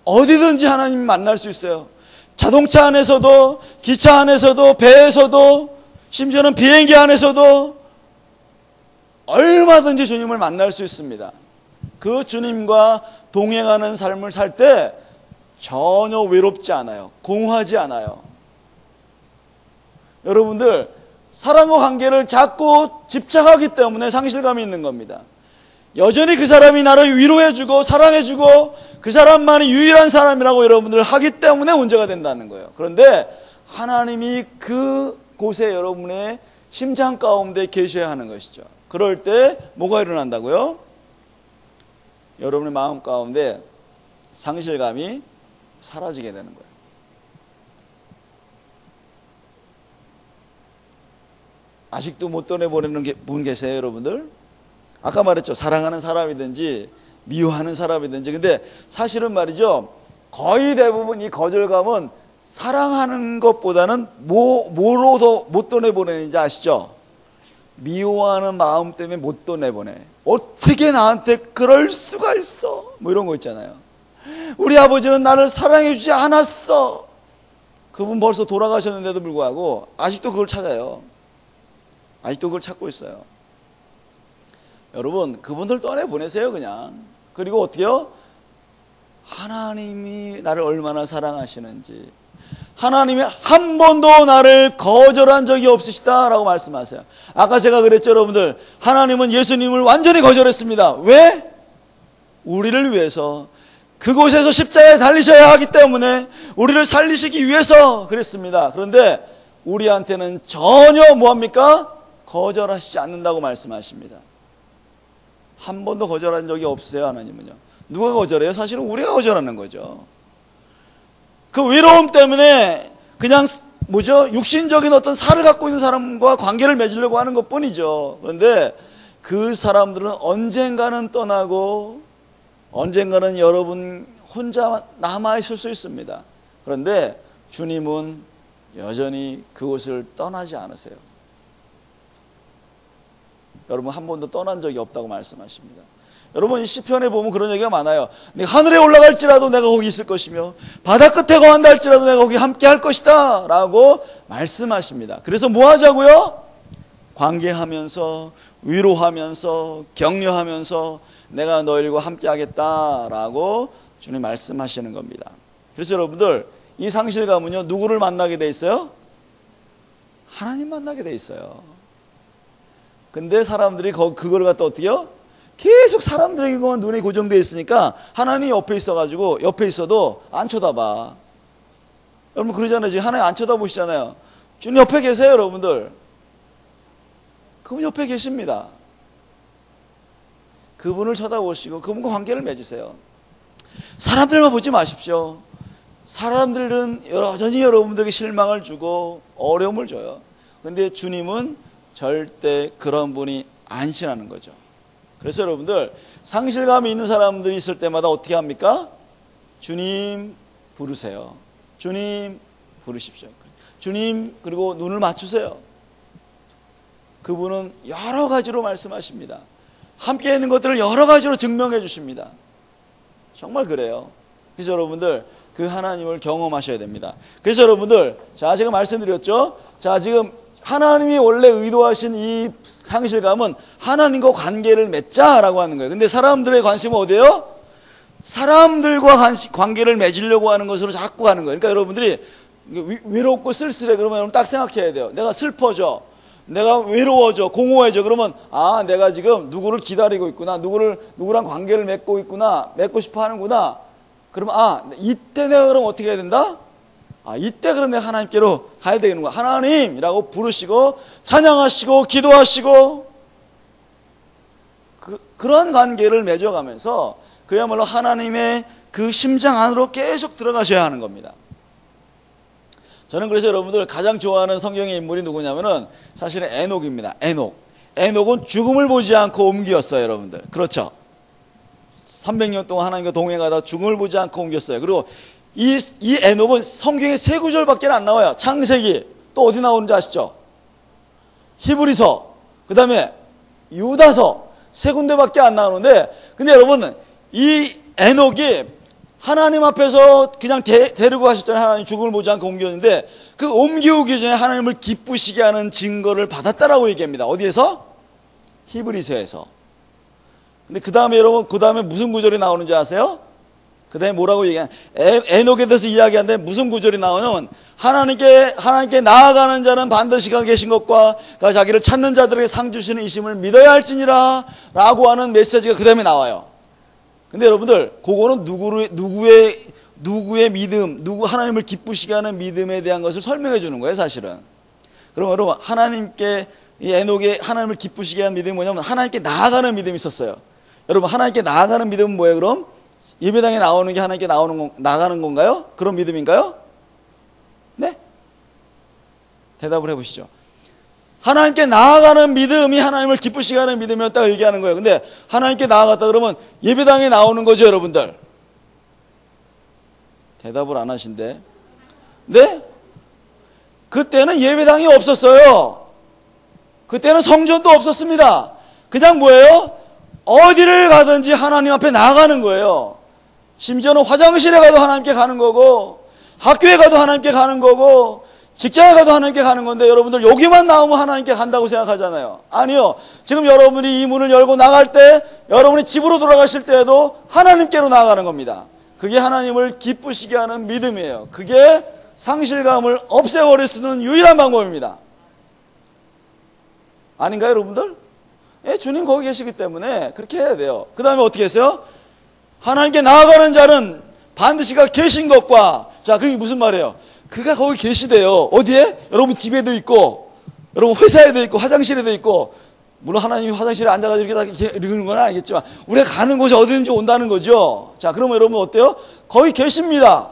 어디든지 하나님 만날 수 있어요. 자동차 안에서도, 기차 안에서도, 배에서도, 심지어는 비행기 안에서도 얼마든지 주님을 만날 수 있습니다. 그 주님과 동행하는 삶을 살 때 전혀 외롭지 않아요. 공허하지 않아요. 여러분들, 사람과 관계를 자꾸 집착하기 때문에 상실감이 있는 겁니다. 여전히 그 사람이 나를 위로해주고 사랑해주고 그 사람만이 유일한 사람이라고 여러분들 하기 때문에 문제가 된다는 거예요. 그런데 하나님이 그 곳에 여러분의 심장 가운데 계셔야 하는 것이죠. 그럴 때 뭐가 일어난다고요? 여러분의 마음 가운데 상실감이 사라지게 되는 거예요. 아직도 못 떠내보내는 분 계세요, 여러분들? 아까 말했죠. 사랑하는 사람이든지 미워하는 사람이든지. 근데 사실은 말이죠, 거의 대부분 이 거절감은 사랑하는 것보다는 뭐로 더 못 떠내보내는지 아시죠? 미워하는 마음 때문에 못 떠내보내. 어떻게 나한테 그럴 수가 있어? 뭐 이런 거 있잖아요. 우리 아버지는 나를 사랑해 주지 않았어. 그분 벌써 돌아가셨는데도 불구하고 아직도 그걸 찾아요. 아직도 그걸 찾고 있어요. 여러분, 그분들 떠내보내세요, 그냥. 그리고 어떻게요? 하나님이 나를 얼마나 사랑하시는지, 하나님이 한 번도 나를 거절한 적이 없으시다라고 말씀하세요. 아까 제가 그랬죠, 여러분들. 하나님은 예수님을 완전히 거절했습니다. 왜? 우리를 위해서, 그곳에서 십자가에 달리셔야 하기 때문에 우리를 살리시기 위해서 그랬습니다. 그런데 우리한테는 전혀 뭐합니까? 거절하시지 않는다고 말씀하십니다. 한 번도 거절한 적이 없어요, 하나님은요. 누가 거절해요? 사실은 우리가 거절하는 거죠. 그 외로움 때문에 그냥 뭐죠? 육신적인 어떤 살을 갖고 있는 사람과 관계를 맺으려고 하는 것 뿐이죠. 그런데 그 사람들은 언젠가는 떠나고 언젠가는 여러분 혼자 남아있을 수 있습니다. 그런데 주님은 여전히 그곳을 떠나지 않으세요. 여러분, 한 번도 떠난 적이 없다고 말씀하십니다. 여러분, 이 시편에 보면 그런 얘기가 많아요. 내가 하늘에 올라갈지라도 내가 거기 있을 것이며 바다 끝에 거한다 할지라도 내가 거기 함께 할 것이다 라고 말씀하십니다. 그래서 뭐 하자고요? 관계하면서, 위로하면서, 격려하면서 내가 너희들과 함께 하겠다라고 주님 말씀하시는 겁니다. 그래서 여러분들, 이 상실감은요, 누구를 만나게 돼 있어요? 하나님 만나게 돼 있어요. 근데 사람들이 그걸 갖다 어떻게 해요? 계속 사람들에게만 눈이 고정되어 있으니까 하나님이 옆에 있어가지고, 옆에 있어도 안 쳐다봐. 여러분 그러잖아요. 지금 하나님 안 쳐다보시잖아요. 주님 옆에 계세요, 여러분들. 그분 옆에 계십니다. 그분을 쳐다보시고 그분과 관계를 맺으세요. 사람들만 보지 마십시오. 사람들은 여전히 여러분들에게 실망을 주고 어려움을 줘요. 근데 주님은 절대 그런 분이 아니시라는 거죠. 그래서 여러분들, 상실감이 있는 사람들이 있을 때마다 어떻게 합니까? 주님 부르세요. 주님 부르십시오. 주님, 그리고 눈을 맞추세요. 그분은 여러 가지로 말씀하십니다. 함께 있는 것들을 여러 가지로 증명해 주십니다. 정말 그래요. 그래서 여러분들, 그 하나님을 경험하셔야 됩니다. 그래서 여러분들, 자, 제가 말씀드렸죠? 자, 지금 하나님이 원래 의도하신 이 상실감은 하나님과 관계를 맺자라고 하는 거예요. 근데 사람들의 관심은 어디예요? 사람들과 관계를 맺으려고 하는 것으로 자꾸 가는 거예요. 그러니까 여러분들이 외롭고 쓸쓸해 그러면 여러분 딱 생각해야 돼요. 내가 슬퍼져, 내가 외로워져, 공허해져. 그러면 아, 내가 지금 누구를 기다리고 있구나, 누구랑 관계를 맺고 있구나, 맺고 싶어 하는구나. 그러면 아, 이때 내가 그럼 어떻게 해야 된다? 아, 이때 그럼 내가 하나님께로 가야 되는 거야. 하나님이라고 부르시고 찬양하시고 기도하시고 그런 관계를 맺어가면서 그야말로 하나님의 그 심장 안으로 계속 들어가셔야 하는 겁니다. 저는 그래서 여러분들 가장 좋아하는 성경의 인물이 누구냐면은 사실은 에녹입니다. 에녹은 죽음을 보지 않고 옮겼어요, 여러분들. 그렇죠? 300년 동안 하나님과 동행하다 죽음을 보지 않고 옮겼어요. 그리고 이 에녹은 성경에 3구절밖에 안 나와요. 창세기, 또 어디 나오는지 아시죠? 히브리서, 그 다음에 유다서 3군데밖에 안 나오는데, 근데 여러분 이 에녹이 하나님 앞에서 그냥 데리고 가셨잖아요. 하나님 죽음을 보지 않고 옮겼는데 그 옮기기 전에 하나님을 기쁘시게 하는 증거를 받았다라고 얘기합니다. 어디에서? 히브리서에서. 근데 그 다음에 여러분, 그 다음에 무슨 구절이 나오는지 아세요? 그 다음에 뭐라고 얘기하냐? 에녹에 대해서 이야기하는데 무슨 구절이 나오냐면 하나님께 나아가는 자는 반드시 가 계신 것과 자기를 찾는 자들에게 상 주시는 이심을 믿어야 할지니라 라고 하는 메시지가 그 다음에 나와요. 근데 여러분들 그거는 누구의 믿음, 하나님을 기쁘시게 하는 믿음에 대한 것을 설명해 주는 거예요, 사실은. 그럼 여러분, 하나님께 이 에녹의 하나님을 기쁘시게 하는 믿음이 뭐냐면 하나님께 나아가는 믿음이 있었어요. 여러분, 하나님께 나아가는 믿음은 뭐예요? 그럼 예배당에 나오는 게 하나님께 나가는 건가요? 그런 믿음인가요? 네? 대답을 해보시죠. 하나님께 나아가는 믿음이 하나님을 기쁘시게 하는 믿음이었다고 얘기하는 거예요. 근데 하나님께 나아갔다 그러면 예배당에 나오는 거죠, 여러분들. 대답을 안 하신대. 네? 그때는 예배당이 없었어요. 그때는 성전도 없었습니다. 그냥 뭐예요? 어디를 가든지 하나님 앞에 나아가는 거예요. 심지어는 화장실에 가도 하나님께 가는 거고, 학교에 가도 하나님께 가는 거고, 직장에 가도 하나님께 가는 건데, 여러분들 여기만 나오면 하나님께 간다고 생각하잖아요. 아니요. 지금 여러분이 이 문을 열고 나갈 때, 여러분이 집으로 돌아가실 때에도 하나님께로 나아가는 겁니다. 그게 하나님을 기쁘시게 하는 믿음이에요. 그게 상실감을 없애버릴 수 있는 유일한 방법입니다. 아닌가요, 여러분들? 예, 주님 거기 계시기 때문에 그렇게 해야 돼요. 그 다음에 어떻게 했어요? 하나님께 나아가는 자는 반드시 가 계신 것과, 자, 그게 무슨 말이에요? 그가 거기 계시대요. 어디에? 여러분 집에도 있고, 여러분 회사에도 있고, 화장실에도 있고, 물론 하나님이 화장실에 앉아가지고 이렇게 이러는 건 알겠지만, 우리가 가는 곳이 어디든지 온다는 거죠. 자, 그러면 여러분 어때요? 거기 계십니다.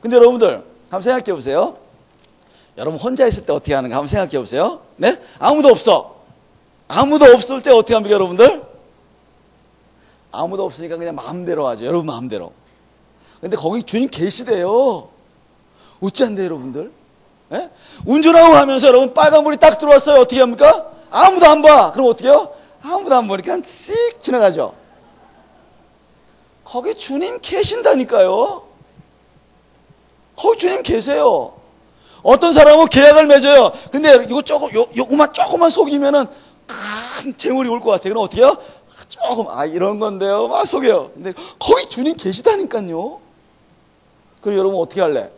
근데 여러분들, 한번 생각해 보세요. 여러분 혼자 있을 때 어떻게 하는가 한번 생각해 보세요. 네? 아무도 없어. 아무도 없을 때 어떻게 합니까, 여러분들? 아무도 없으니까 그냥 마음대로 하죠. 여러분 마음대로. 근데 거기 주님 계시대요. 웃지 않대요, 여러분들? 예? 운전하고 가면서 여러분 빨간불이 딱 들어왔어요. 어떻게 합니까? 아무도 안 봐. 그럼 어떻게 해요? 아무도 안 보니까 씩 지나가죠. 거기 주님 계신다니까요. 거기 주님 계세요. 어떤 사람은 계약을 맺어요. 근데 이거 조금만 속이면은 큰 재물이 올 것 같아요. 그럼 어떻게 해요? 조금, 이런 건데요. 막 속여요. 근데 거기 주님 계시다니까요. 그럼 여러분 어떻게 할래?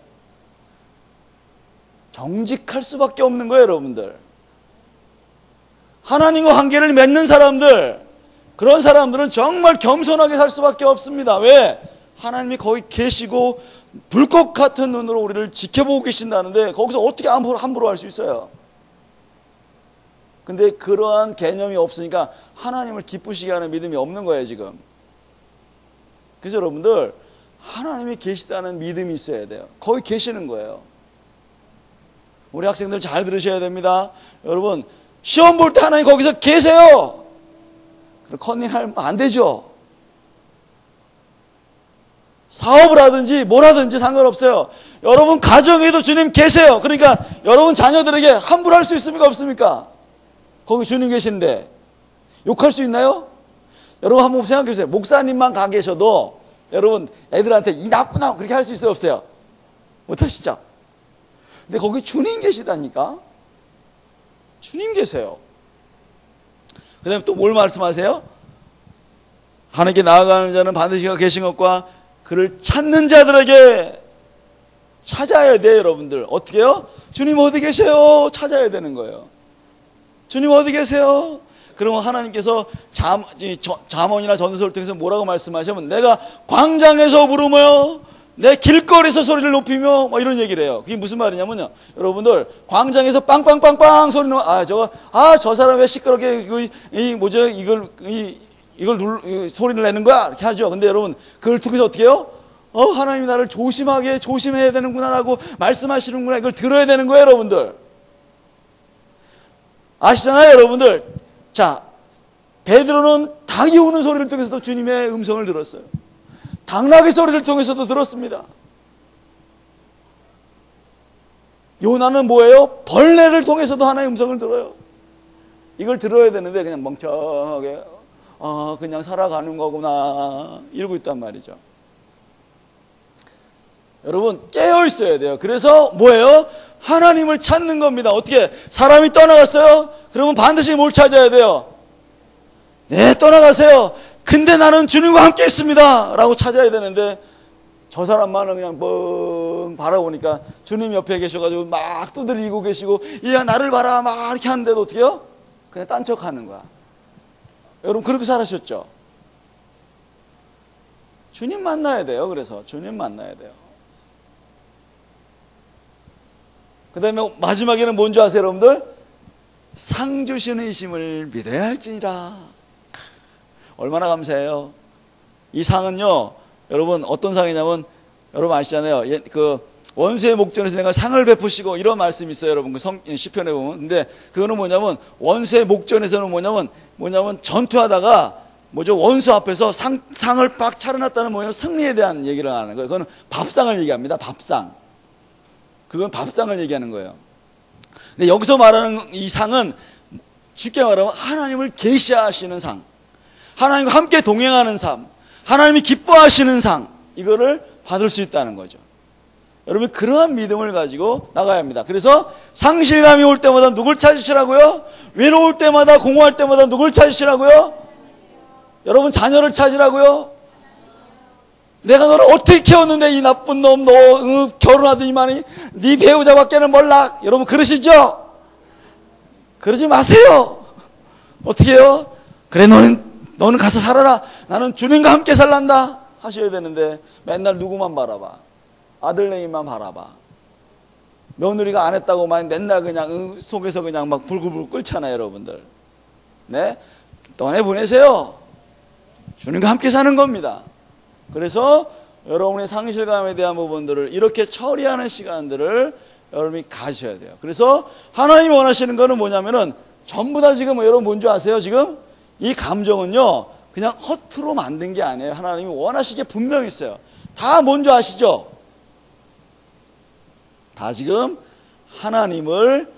정직할 수밖에 없는 거예요, 여러분들. 하나님과 관계를 맺는 사람들, 그런 사람들은 정말 겸손하게 살 수밖에 없습니다. 왜? 하나님이 거기 계시고 불꽃 같은 눈으로 우리를 지켜보고 계신다는데 거기서 어떻게 함부로 할 수 있어요? 근데 그러한 개념이 없으니까 하나님을 기쁘시게 하는 믿음이 없는 거예요, 지금. 그래서 여러분들, 하나님이 계시다는 믿음이 있어야 돼요. 거기 계시는 거예요. 우리 학생들 잘 들으셔야 됩니다. 여러분, 시험 볼 때 하나님 거기서 계세요. 그럼 컨닝하면 안 되죠. 사업을 하든지 뭘 하든지 상관없어요. 여러분 가정에도 주님 계세요. 그러니까 여러분 자녀들에게 함부로 할 수 있습니까? 없습니까? 거기 주님 계신데 욕할 수 있나요? 여러분 한번 생각해 보세요. 목사님만 가 계셔도 여러분 애들한테 이 나쁜 놈 그렇게 할 수 있어요? 없어요? 못하시죠? 근데 거기 주님 계시다니까. 주님 계세요. 그 다음에 또 뭘 말씀하세요? 하나님께 나아가는 자는 반드시 그가 계신 것과 그를 찾는 자들에게 찾아야 돼요, 여러분들. 어떻게 해요? 주님 어디 계세요? 찾아야 되는 거예요. 주님 어디 계세요? 그러면 하나님께서 잠언이나 전도서를 통해서 뭐라고 말씀하시면 내가 광장에서 부르며 내 길거리에서 소리를 높이며 뭐 이런 얘기를 해요. 그게 무슨 말이냐면요, 여러분들 광장에서 빵빵빵빵 소리 나면 저 사람 왜 시끄럽게 이걸 소리를 내는 거야 이렇게 하죠. 근데 여러분 그걸 통해서 어떻게 해요? 하나님이 나를 조심해야 되는구나라고 말씀하시는구나, 이걸 들어야 되는 거예요, 여러분들. 아시잖아요, 여러분들. 자, 베드로는 닭이 우는 소리를 통해서도 주님의 음성을 들었어요. 당나귀 소리를 통해서도 들었습니다. 요나는 뭐예요? 벌레를 통해서도 하나의 음성을 들어요. 이걸 들어야 되는데 그냥 멍청하게 그냥 살아가는 거구나 이러고 있단 말이죠. 여러분 깨어 있어야 돼요. 그래서 뭐예요? 하나님을 찾는 겁니다. 어떻게? 사람이 떠나갔어요? 그러면 반드시 뭘 찾아야 돼요? 네, 떠나가세요. 근데 나는 주님과 함께 있습니다 라고 찾아야 되는데, 저 사람만은 그냥 뻥 바라보니까 주님 옆에 계셔가지고 막 두드리고 계시고 야 나를 봐라 막 이렇게 하는데도 어떻게 해요? 그냥 딴 척하는 거야. 여러분 그렇게 살으셨죠? 주님 만나야 돼요. 그래서 주님 만나야 돼요. 그 다음에 마지막에는 뭔지 아세요, 여러분들? 상 주시는 이심을 믿어야 할지니라. 얼마나 감사해요. 이 상은요, 여러분 어떤 상이냐면, 여러분 아시잖아요. 그 원수의 목전에서 내가 상을 베푸시고 이런 말씀이 있어요, 여러분. 그 시편에 보면. 근데 그거는 뭐냐면, 원수의 목전에서는 뭐냐면 전투하다가 원수 앞에서 상을 빡 차려놨다는 뭐냐면 승리에 대한 얘기를 하는 거예요. 그거는 밥상을 얘기합니다. 밥상. 그건 밥상을 얘기하는 거예요. 근데 여기서 말하는 이 상은 쉽게 말하면 하나님을 계시하시는 상, 하나님과 함께 동행하는 삶, 하나님이 기뻐하시는 상, 이거를 받을 수 있다는 거죠. 여러분 그러한 믿음을 가지고 나가야 합니다. 그래서 상실감이 올 때마다 누굴 찾으시라고요? 외로울 때마다, 공허할 때마다 누굴 찾으시라고요? 여러분 자녀를 찾으라고요? 내가 너를 어떻게 키웠는데 이 나쁜 놈, 너 결혼하더니만이 네 배우자밖에는 몰라. 여러분 그러시죠? 그러지 마세요. 어떻게 해요? 그래 너는 가서 살아라. 나는 주님과 함께 살란다 하셔야 되는데 맨날 누구만 바라봐? 아들내미만 바라봐. 며느리가 안 했다고 막 맨날 그냥 속에서 그냥 막 불글불글 끓잖아요, 여러분들. 네? 떠내보내세요. 주님과 함께 사는 겁니다. 그래서 여러분의 상실감에 대한 부분들을 이렇게 처리하는 시간들을 여러분이 가셔야 돼요. 그래서 하나님이 원하시는 거는 뭐냐면은 전부 다 지금 여러분 뭔지 아세요? 지금 이 감정은요 그냥 허투루 만든 게 아니에요. 하나님이 원하시게 분명히 있어요. 다 뭔지 아시죠? 다 지금 하나님을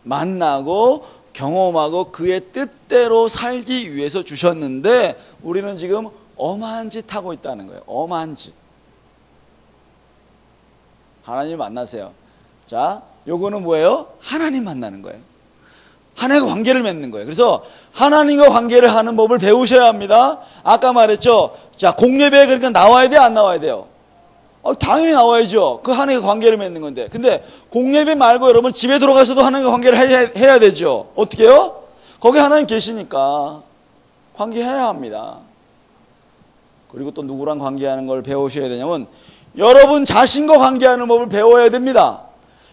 만나고 경험하고 그의 뜻대로 살기 위해서 주셨는데, 우리는 지금 엄한 짓 하고 있다는 거예요. 엄한 짓. 하나님 만나세요. 자, 요거는 뭐예요? 하나님 만나는 거예요. 하나님과 관계를 맺는 거예요. 그래서 하나님과 관계를 하는 법을 배우셔야 합니다. 아까 말했죠. 자, 공예배에 그러니까 나와야 돼요, 안 나와야 돼요? 당연히 나와야죠. 그 하나님과 관계를 맺는 건데. 근데 공예배 말고 여러분 집에 들어가서도 하나님과 관계를 해야 되죠. 어떻게 해요? 거기 하나님 계시니까 관계해야 합니다. 그리고 또 누구랑 관계하는 걸 배우셔야 되냐면 여러분 자신과 관계하는 법을 배워야 됩니다.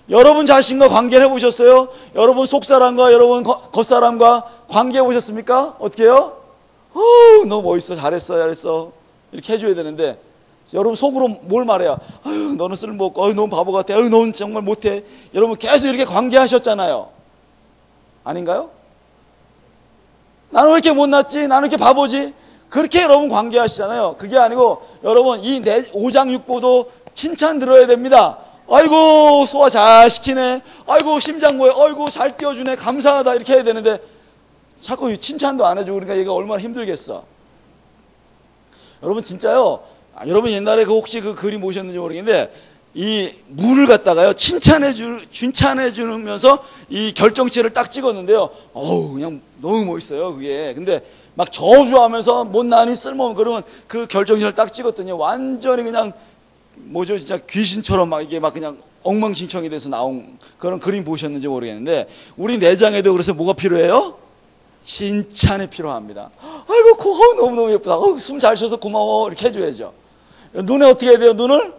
여러분 자신과 관계를 해보셨어요? 여러분 속사람과 여러분 겉사람과 관계해 보셨습니까? 어떻게 해요? 너 멋있어, 잘했어 이렇게 해줘야 되는데 여러분 속으로 뭘 말해요? 너는 쓸모없고, 너는 바보 같아, 너는 정말 못해. 여러분 계속 이렇게 관계하셨잖아요. 아닌가요? 나는 왜 이렇게 못났지? 나는 왜 이렇게 바보지? 그렇게 여러분 관계하시잖아요. 그게 아니고 여러분 이 오장육부도 칭찬 들어야 됩니다. 아이고 소화 잘 시키네, 아이고 심장 뭐해, 아이고 잘 띄워주네, 감사하다 이렇게 해야 되는데 자꾸 칭찬도 안 해주고 그러니까 얘가 얼마나 힘들겠어. 여러분 진짜요, 여러분 옛날에 혹시 그 그림 보셨는지 모르겠는데 이 물을 갖다가요 칭찬해 주면서 이 결정체를 딱 찍었는데요. 그냥 너무 멋있어요 그게. 근데 막 저주하면서 못나니 쓸모없는, 그러면 그 결정신을 딱 찍었더니 완전히 그냥 뭐죠, 진짜 귀신처럼 막 이게 막 그냥 엉망진창이 돼서 나온 그런 그림 보셨는지 모르겠는데, 우리 내장에도 그래서 뭐가 필요해요? 칭찬이 필요합니다. 아이고 고 너무너무 예쁘다, 숨 잘 쉬어서 고마워, 이렇게 해줘야죠. 눈에 어떻게 해야 돼요? 눈을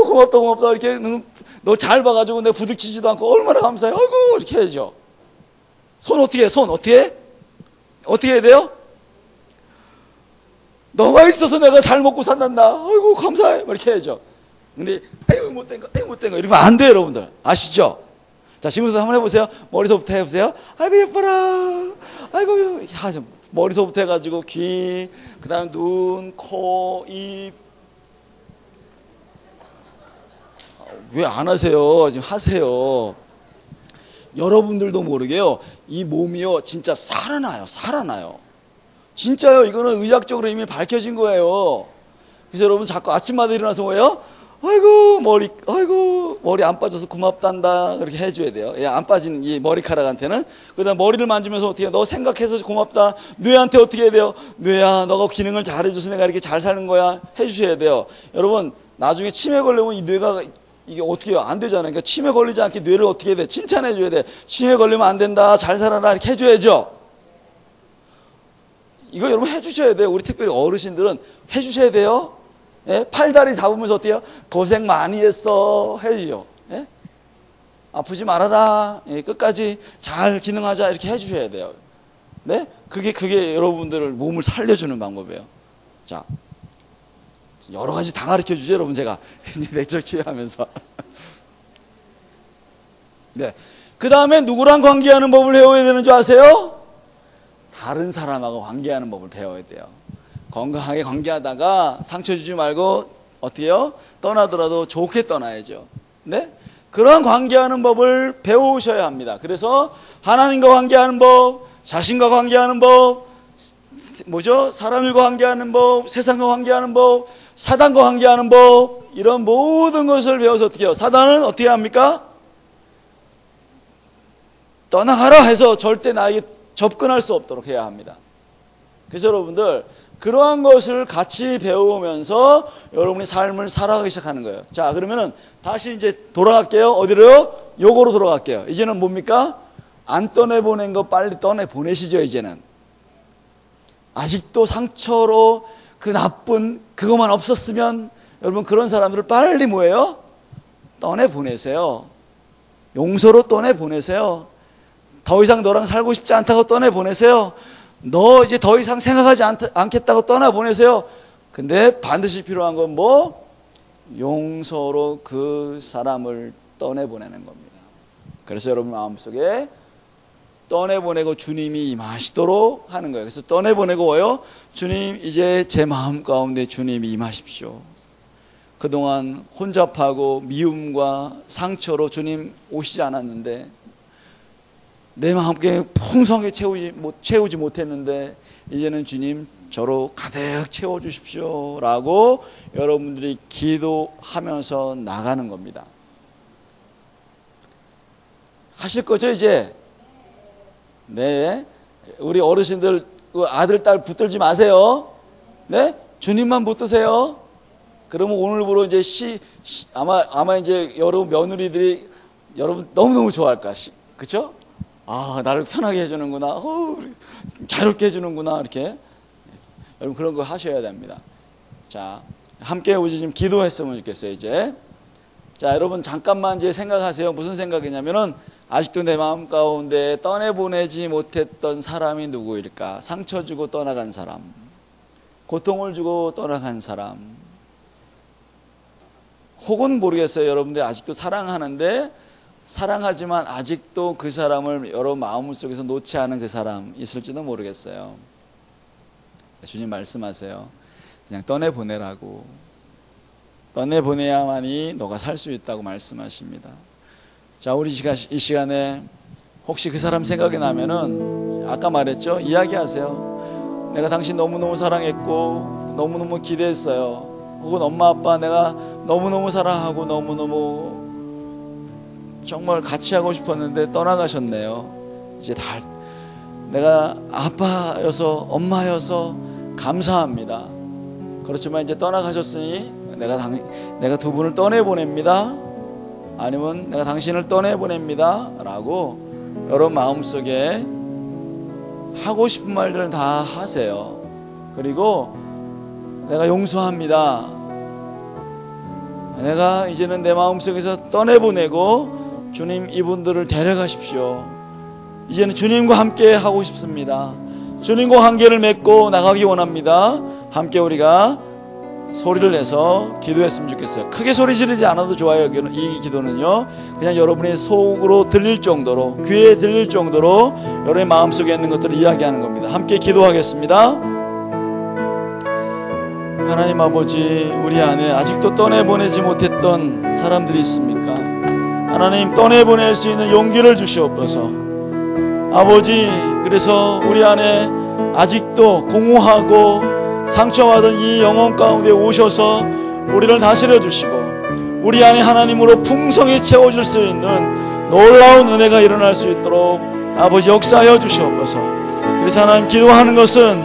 고맙다 고맙다 이렇게, 너 잘 봐가지고 내가 부딪히지도 않고 얼마나 감사해, 아이고 이렇게 해야죠. 손 어떻게 해? 손 어떻게 해야 돼요? 너가 있어서 내가 잘 먹고 산단다, 아이고 감사해, 이렇게 해야죠. 근데 에휴 못된 거 이러면 안 돼요, 여러분들 아시죠? 자, 지금부터 한번 해보세요. 머리서부터 해보세요. 아이고 예뻐라, 아이고 하죠. 머리서부터 해가지고 귀, 그 다음 눈, 코, 입. 왜 안 하세요? 지금 하세요. 여러분들도 모르게요, 이 몸이요 진짜 살아나요. 진짜요. 이거는 의학적으로 이미 밝혀진 거예요. 그래서 여러분 자꾸 아침마다 일어나서 뭐예요? 아이고 머리 안 빠져서 고맙단다, 그렇게 해줘야 돼요. 예, 안 빠지는 이 머리카락한테는. 그 다음 머리를 만지면서 어떻게 해요? 너 생각해서 고맙다. 뇌한테 어떻게 해야 돼요? 뇌야, 너가 기능을 잘해줘서 내가 이렇게 잘 사는 거야, 해주셔야 돼요. 여러분 나중에 치매 걸리면 이 뇌가 이게 어떻게 해요? 안 되잖아요. 그러니까 치매 걸리지 않게 뇌를 어떻게 해야 돼? 칭찬해줘야 돼. 치매 걸리면 안 된다, 잘 살아라, 이렇게 해줘야죠. 이거 여러분 해주셔야 돼요. 우리 특별히 어르신들은 해주셔야 돼요. 예? 팔다리 잡으면서 어때요? 고생 많이 했어, 해주죠. 예? 아프지 말아라, 예, 끝까지 잘 기능하자, 이렇게 해주셔야 돼요. 네? 그게 여러분들을 몸을 살려주는 방법이에요. 자, 여러 가지 다 가르쳐 주죠, 여러분. 제가 내적 치유하면서. 네. 그 다음에 누구랑 관계하는 법을 배워야 되는 줄 아세요? 다른 사람하고 관계하는 법을 배워야 돼요. 건강하게 관계하다가 상처 주지 말고 어떻게 해요? 떠나더라도 좋게 떠나야죠. 네? 그런 관계하는 법을 배우셔야 합니다. 그래서 하나님과 관계하는 법, 자신과 관계하는 법, 뭐죠? 사람들과 관계하는 법, 세상과 관계하는 법, 사단과 관계하는 법, 이런 모든 것을 배워서 어떻게 해요? 사단은 어떻게 합니까? 떠나가라 해서 절대 나에게 접근할 수 없도록 해야 합니다. 그래서 여러분들 그러한 것을 같이 배우면서 여러분의 삶을 살아가기 시작하는 거예요. 자, 그러면은 다시 이제 돌아갈게요. 어디로요? 요거로 돌아갈게요. 이제는 뭡니까? 안 떠내보낸 거 빨리 떠내보내시죠. 이제는 아직도 상처로 그 나쁜 그것만 없었으면, 여러분 그런 사람들을 빨리 뭐예요? 떠내보내세요. 용서로 떠내보내세요. 더 이상 너랑 살고 싶지 않다고 떠내보내세요. 너 이제 더 이상 생각하지 않겠다고 떠나보내세요. 근데 반드시 필요한 건 뭐? 용서로 그 사람을 떠내보내는 겁니다. 그래서 여러분 마음속에 떠내보내고 주님이 임하시도록 하는 거예요. 그래서 떠내보내고 뭐요? 주님, 이제 제 마음 가운데 주님이 임하십시오. 그동안 혼잡하고 미움과 상처로 주님 오시지 않았는데, 내 마음께 풍성하게 채우지 못했는데 이제는 주님 저로 가득 채워주십시오 라고 여러분들이 기도하면서 나가는 겁니다. 하실 거죠 이제? 네. 우리 어르신들 아들 딸 붙들지 마세요. 네? 주님만 붙드세요. 그러면 오늘부로 이제 아마 이제 여러분 며느리들이 여러분 너무너무 좋아할 거야. 그쵸? 아, 나를 편하게 해주는구나, 자유롭게 해주는구나, 이렇게. 여러분 그런 거 하셔야 됩니다. 자, 함께 우리 지금 기도했으면 좋겠어요. 이제 자, 여러분 잠깐만 이제 생각하세요. 무슨 생각이냐면은 아직도 내 마음 가운데 떠내보내지 못했던 사람이 누구일까? 상처 주고 떠나간 사람, 고통을 주고 떠나간 사람, 혹은 모르겠어요. 여러분들 아직도 사랑하는데, 사랑하지만 아직도 그 사람을 여러분 마음속에서 놓지 않은 그 사람 있을지도 모르겠어요. 주님 말씀하세요. 그냥 떠내보내라고. 떠내보내야만이 너가 살 수 있다고 말씀하십니다. 자, 우리 이 시간에 혹시 그 사람 생각이 나면은 아까 말했죠? 이야기하세요. 내가 당신 너무너무 사랑했고 너무너무 기대했어요. 혹은 엄마 아빠 내가 너무너무 사랑하고 너무너무 정말 같이 하고 싶었는데 떠나가셨네요. 이제 내가 아빠여서 엄마여서 감사합니다. 그렇지만 이제 떠나가셨으니 내가 두 분을 떠내보냅니다. 아니면 내가 당신을 떠내보냅니다 라고 여러분 마음속에 하고 싶은 말들을 다 하세요. 그리고 내가 용서합니다. 내가 이제는 내 마음속에서 떠내보내고 주님 이분들을 데려가십시오. 이제는 주님과 함께 하고 싶습니다. 주님과 관계를 맺고 나가기 원합니다. 함께 우리가 소리를 내서 기도했으면 좋겠어요. 크게 소리 지르지 않아도 좋아요. 이 기도는요, 그냥 여러분의 속으로 들릴 정도로, 귀에 들릴 정도로 여러분의 마음속에 있는 것들을 이야기하는 겁니다. 함께 기도하겠습니다. 하나님 아버지, 우리 안에 아직도 떠내보내지 못했던 사람들이 있습니까? 하나님, 떠내보낼 수 있는 용기를 주시옵소서. 아버지, 그래서 우리 안에 아직도 공허하고 상처받은 이 영혼 가운데 오셔서 우리를 다스려 주시고 우리 안에 하나님으로 풍성히 채워줄 수 있는 놀라운 은혜가 일어날 수 있도록 아버지 역사하여 주시옵소서. 그래서 하나님, 기도하는 것은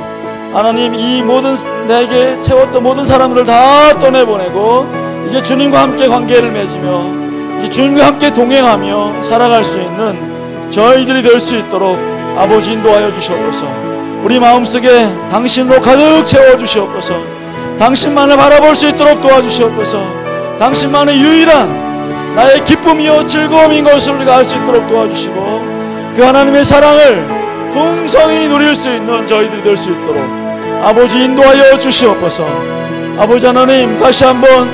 하나님, 이 모든 내게 채웠던 모든 사람들을 다 떠내보내고 이제 주님과 함께 관계를 맺으며 이 주님과 함께 동행하며 살아갈 수 있는 저희들이 될 수 있도록 아버지 인도하여 주시옵소서. 우리 마음속에 당신으로 가득 채워주시옵소서. 당신만을 바라볼 수 있도록 도와주시옵소서. 당신만의 유일한 나의 기쁨이요 즐거움인 것을 우리가 알 수 있도록 도와주시고 그 하나님의 사랑을 풍성히 누릴 수 있는 저희들이 될 수 있도록 아버지 인도하여 주시옵소서. 아버지 하나님, 다시 한번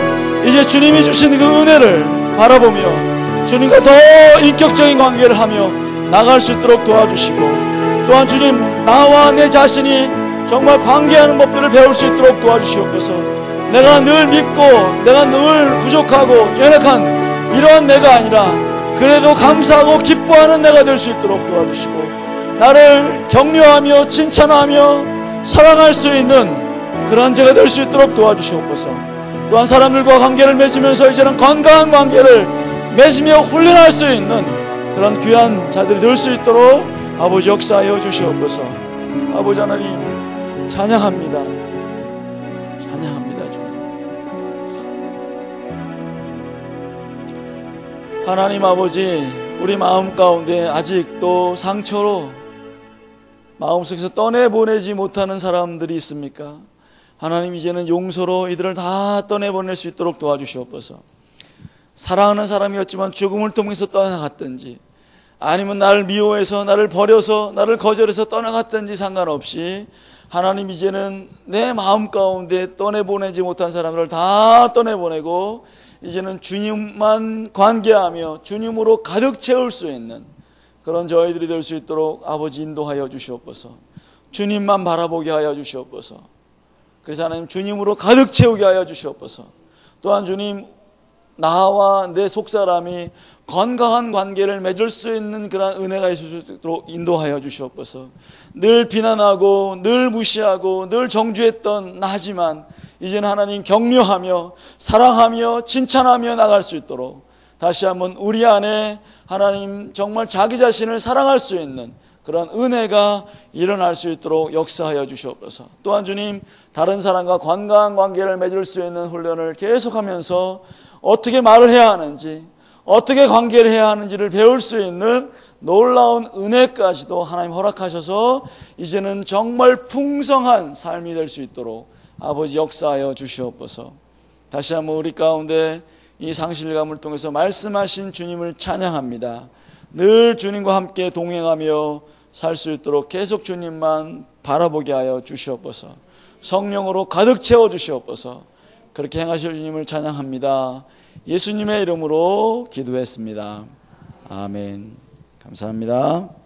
이제 주님이 주신 그 은혜를 바라보며 주님과 더 인격적인 관계를 하며 나갈 수 있도록 도와주시고 또한 주님, 나와 내 자신이 정말 관계하는 법들을 배울 수 있도록 도와주시옵소서. 내가 늘 믿고 내가 늘 부족하고 연약한 이러한 내가 아니라 그래도 감사하고 기뻐하는 내가 될 수 있도록 도와주시고 나를 격려하며 칭찬하며 사랑할 수 있는 그런 제가 될 수 있도록 도와주시옵소서. 또한 사람들과 관계를 맺으면서 이제는 건강한 관계를 맺으며 훈련할 수 있는 그런 귀한 자들이 될 수 있도록 아버지 역사하여 주시옵소서. 아버지 하나님, 찬양합니다. 찬양합니다. 주님. 하나님 아버지, 우리 마음 가운데 아직도 상처로 마음속에서 떠내보내지 못하는 사람들이 있습니까? 하나님, 이제는 용서로 이들을 다 떠내보낼 수 있도록 도와주시옵소서. 사랑하는 사람이었지만 죽음을 통해서 떠나갔든지 아니면 나를 미워해서 나를 버려서 나를 거절해서 떠나갔든지 상관없이 하나님, 이제는 내 마음 가운데 떠내보내지 못한 사람들을 다 떠내보내고 이제는 주님만 관계하며 주님으로 가득 채울 수 있는 그런 저희들이 될 수 있도록 아버지 인도하여 주시옵소서. 주님만 바라보게 하여 주시옵소서. 그래서 하나님, 주님으로 가득 채우게 하여 주시옵소서. 또한 주님, 나와 내 속사람이 건강한 관계를 맺을 수 있는 그런 은혜가 있을 수 있도록 인도하여 주시옵소서. 늘 비난하고 늘 무시하고 늘 정죄했던 나지만 이제는 하나님 격려하며 사랑하며 칭찬하며 나갈 수 있도록 다시 한번 우리 안에 하나님 정말 자기 자신을 사랑할 수 있는 그런 은혜가 일어날 수 있도록 역사하여 주시옵소서. 또한 주님, 다른 사람과 건강한 관계를 맺을 수 있는 훈련을 계속하면서 어떻게 말을 해야 하는지 어떻게 관계를 해야 하는지를 배울 수 있는 놀라운 은혜까지도 하나님 허락하셔서 이제는 정말 풍성한 삶이 될 수 있도록 아버지 역사하여 주시옵소서. 다시 한번 우리 가운데 이 상실감을 통해서 말씀하신 주님을 찬양합니다. 늘 주님과 함께 동행하며 살 수 있도록 계속 주님만 바라보게 하여 주시옵소서. 성령으로 가득 채워 주시옵소서. 그렇게 행하실 주님을 찬양합니다. 예수님의 이름으로 기도했습니다. 아멘. 감사합니다.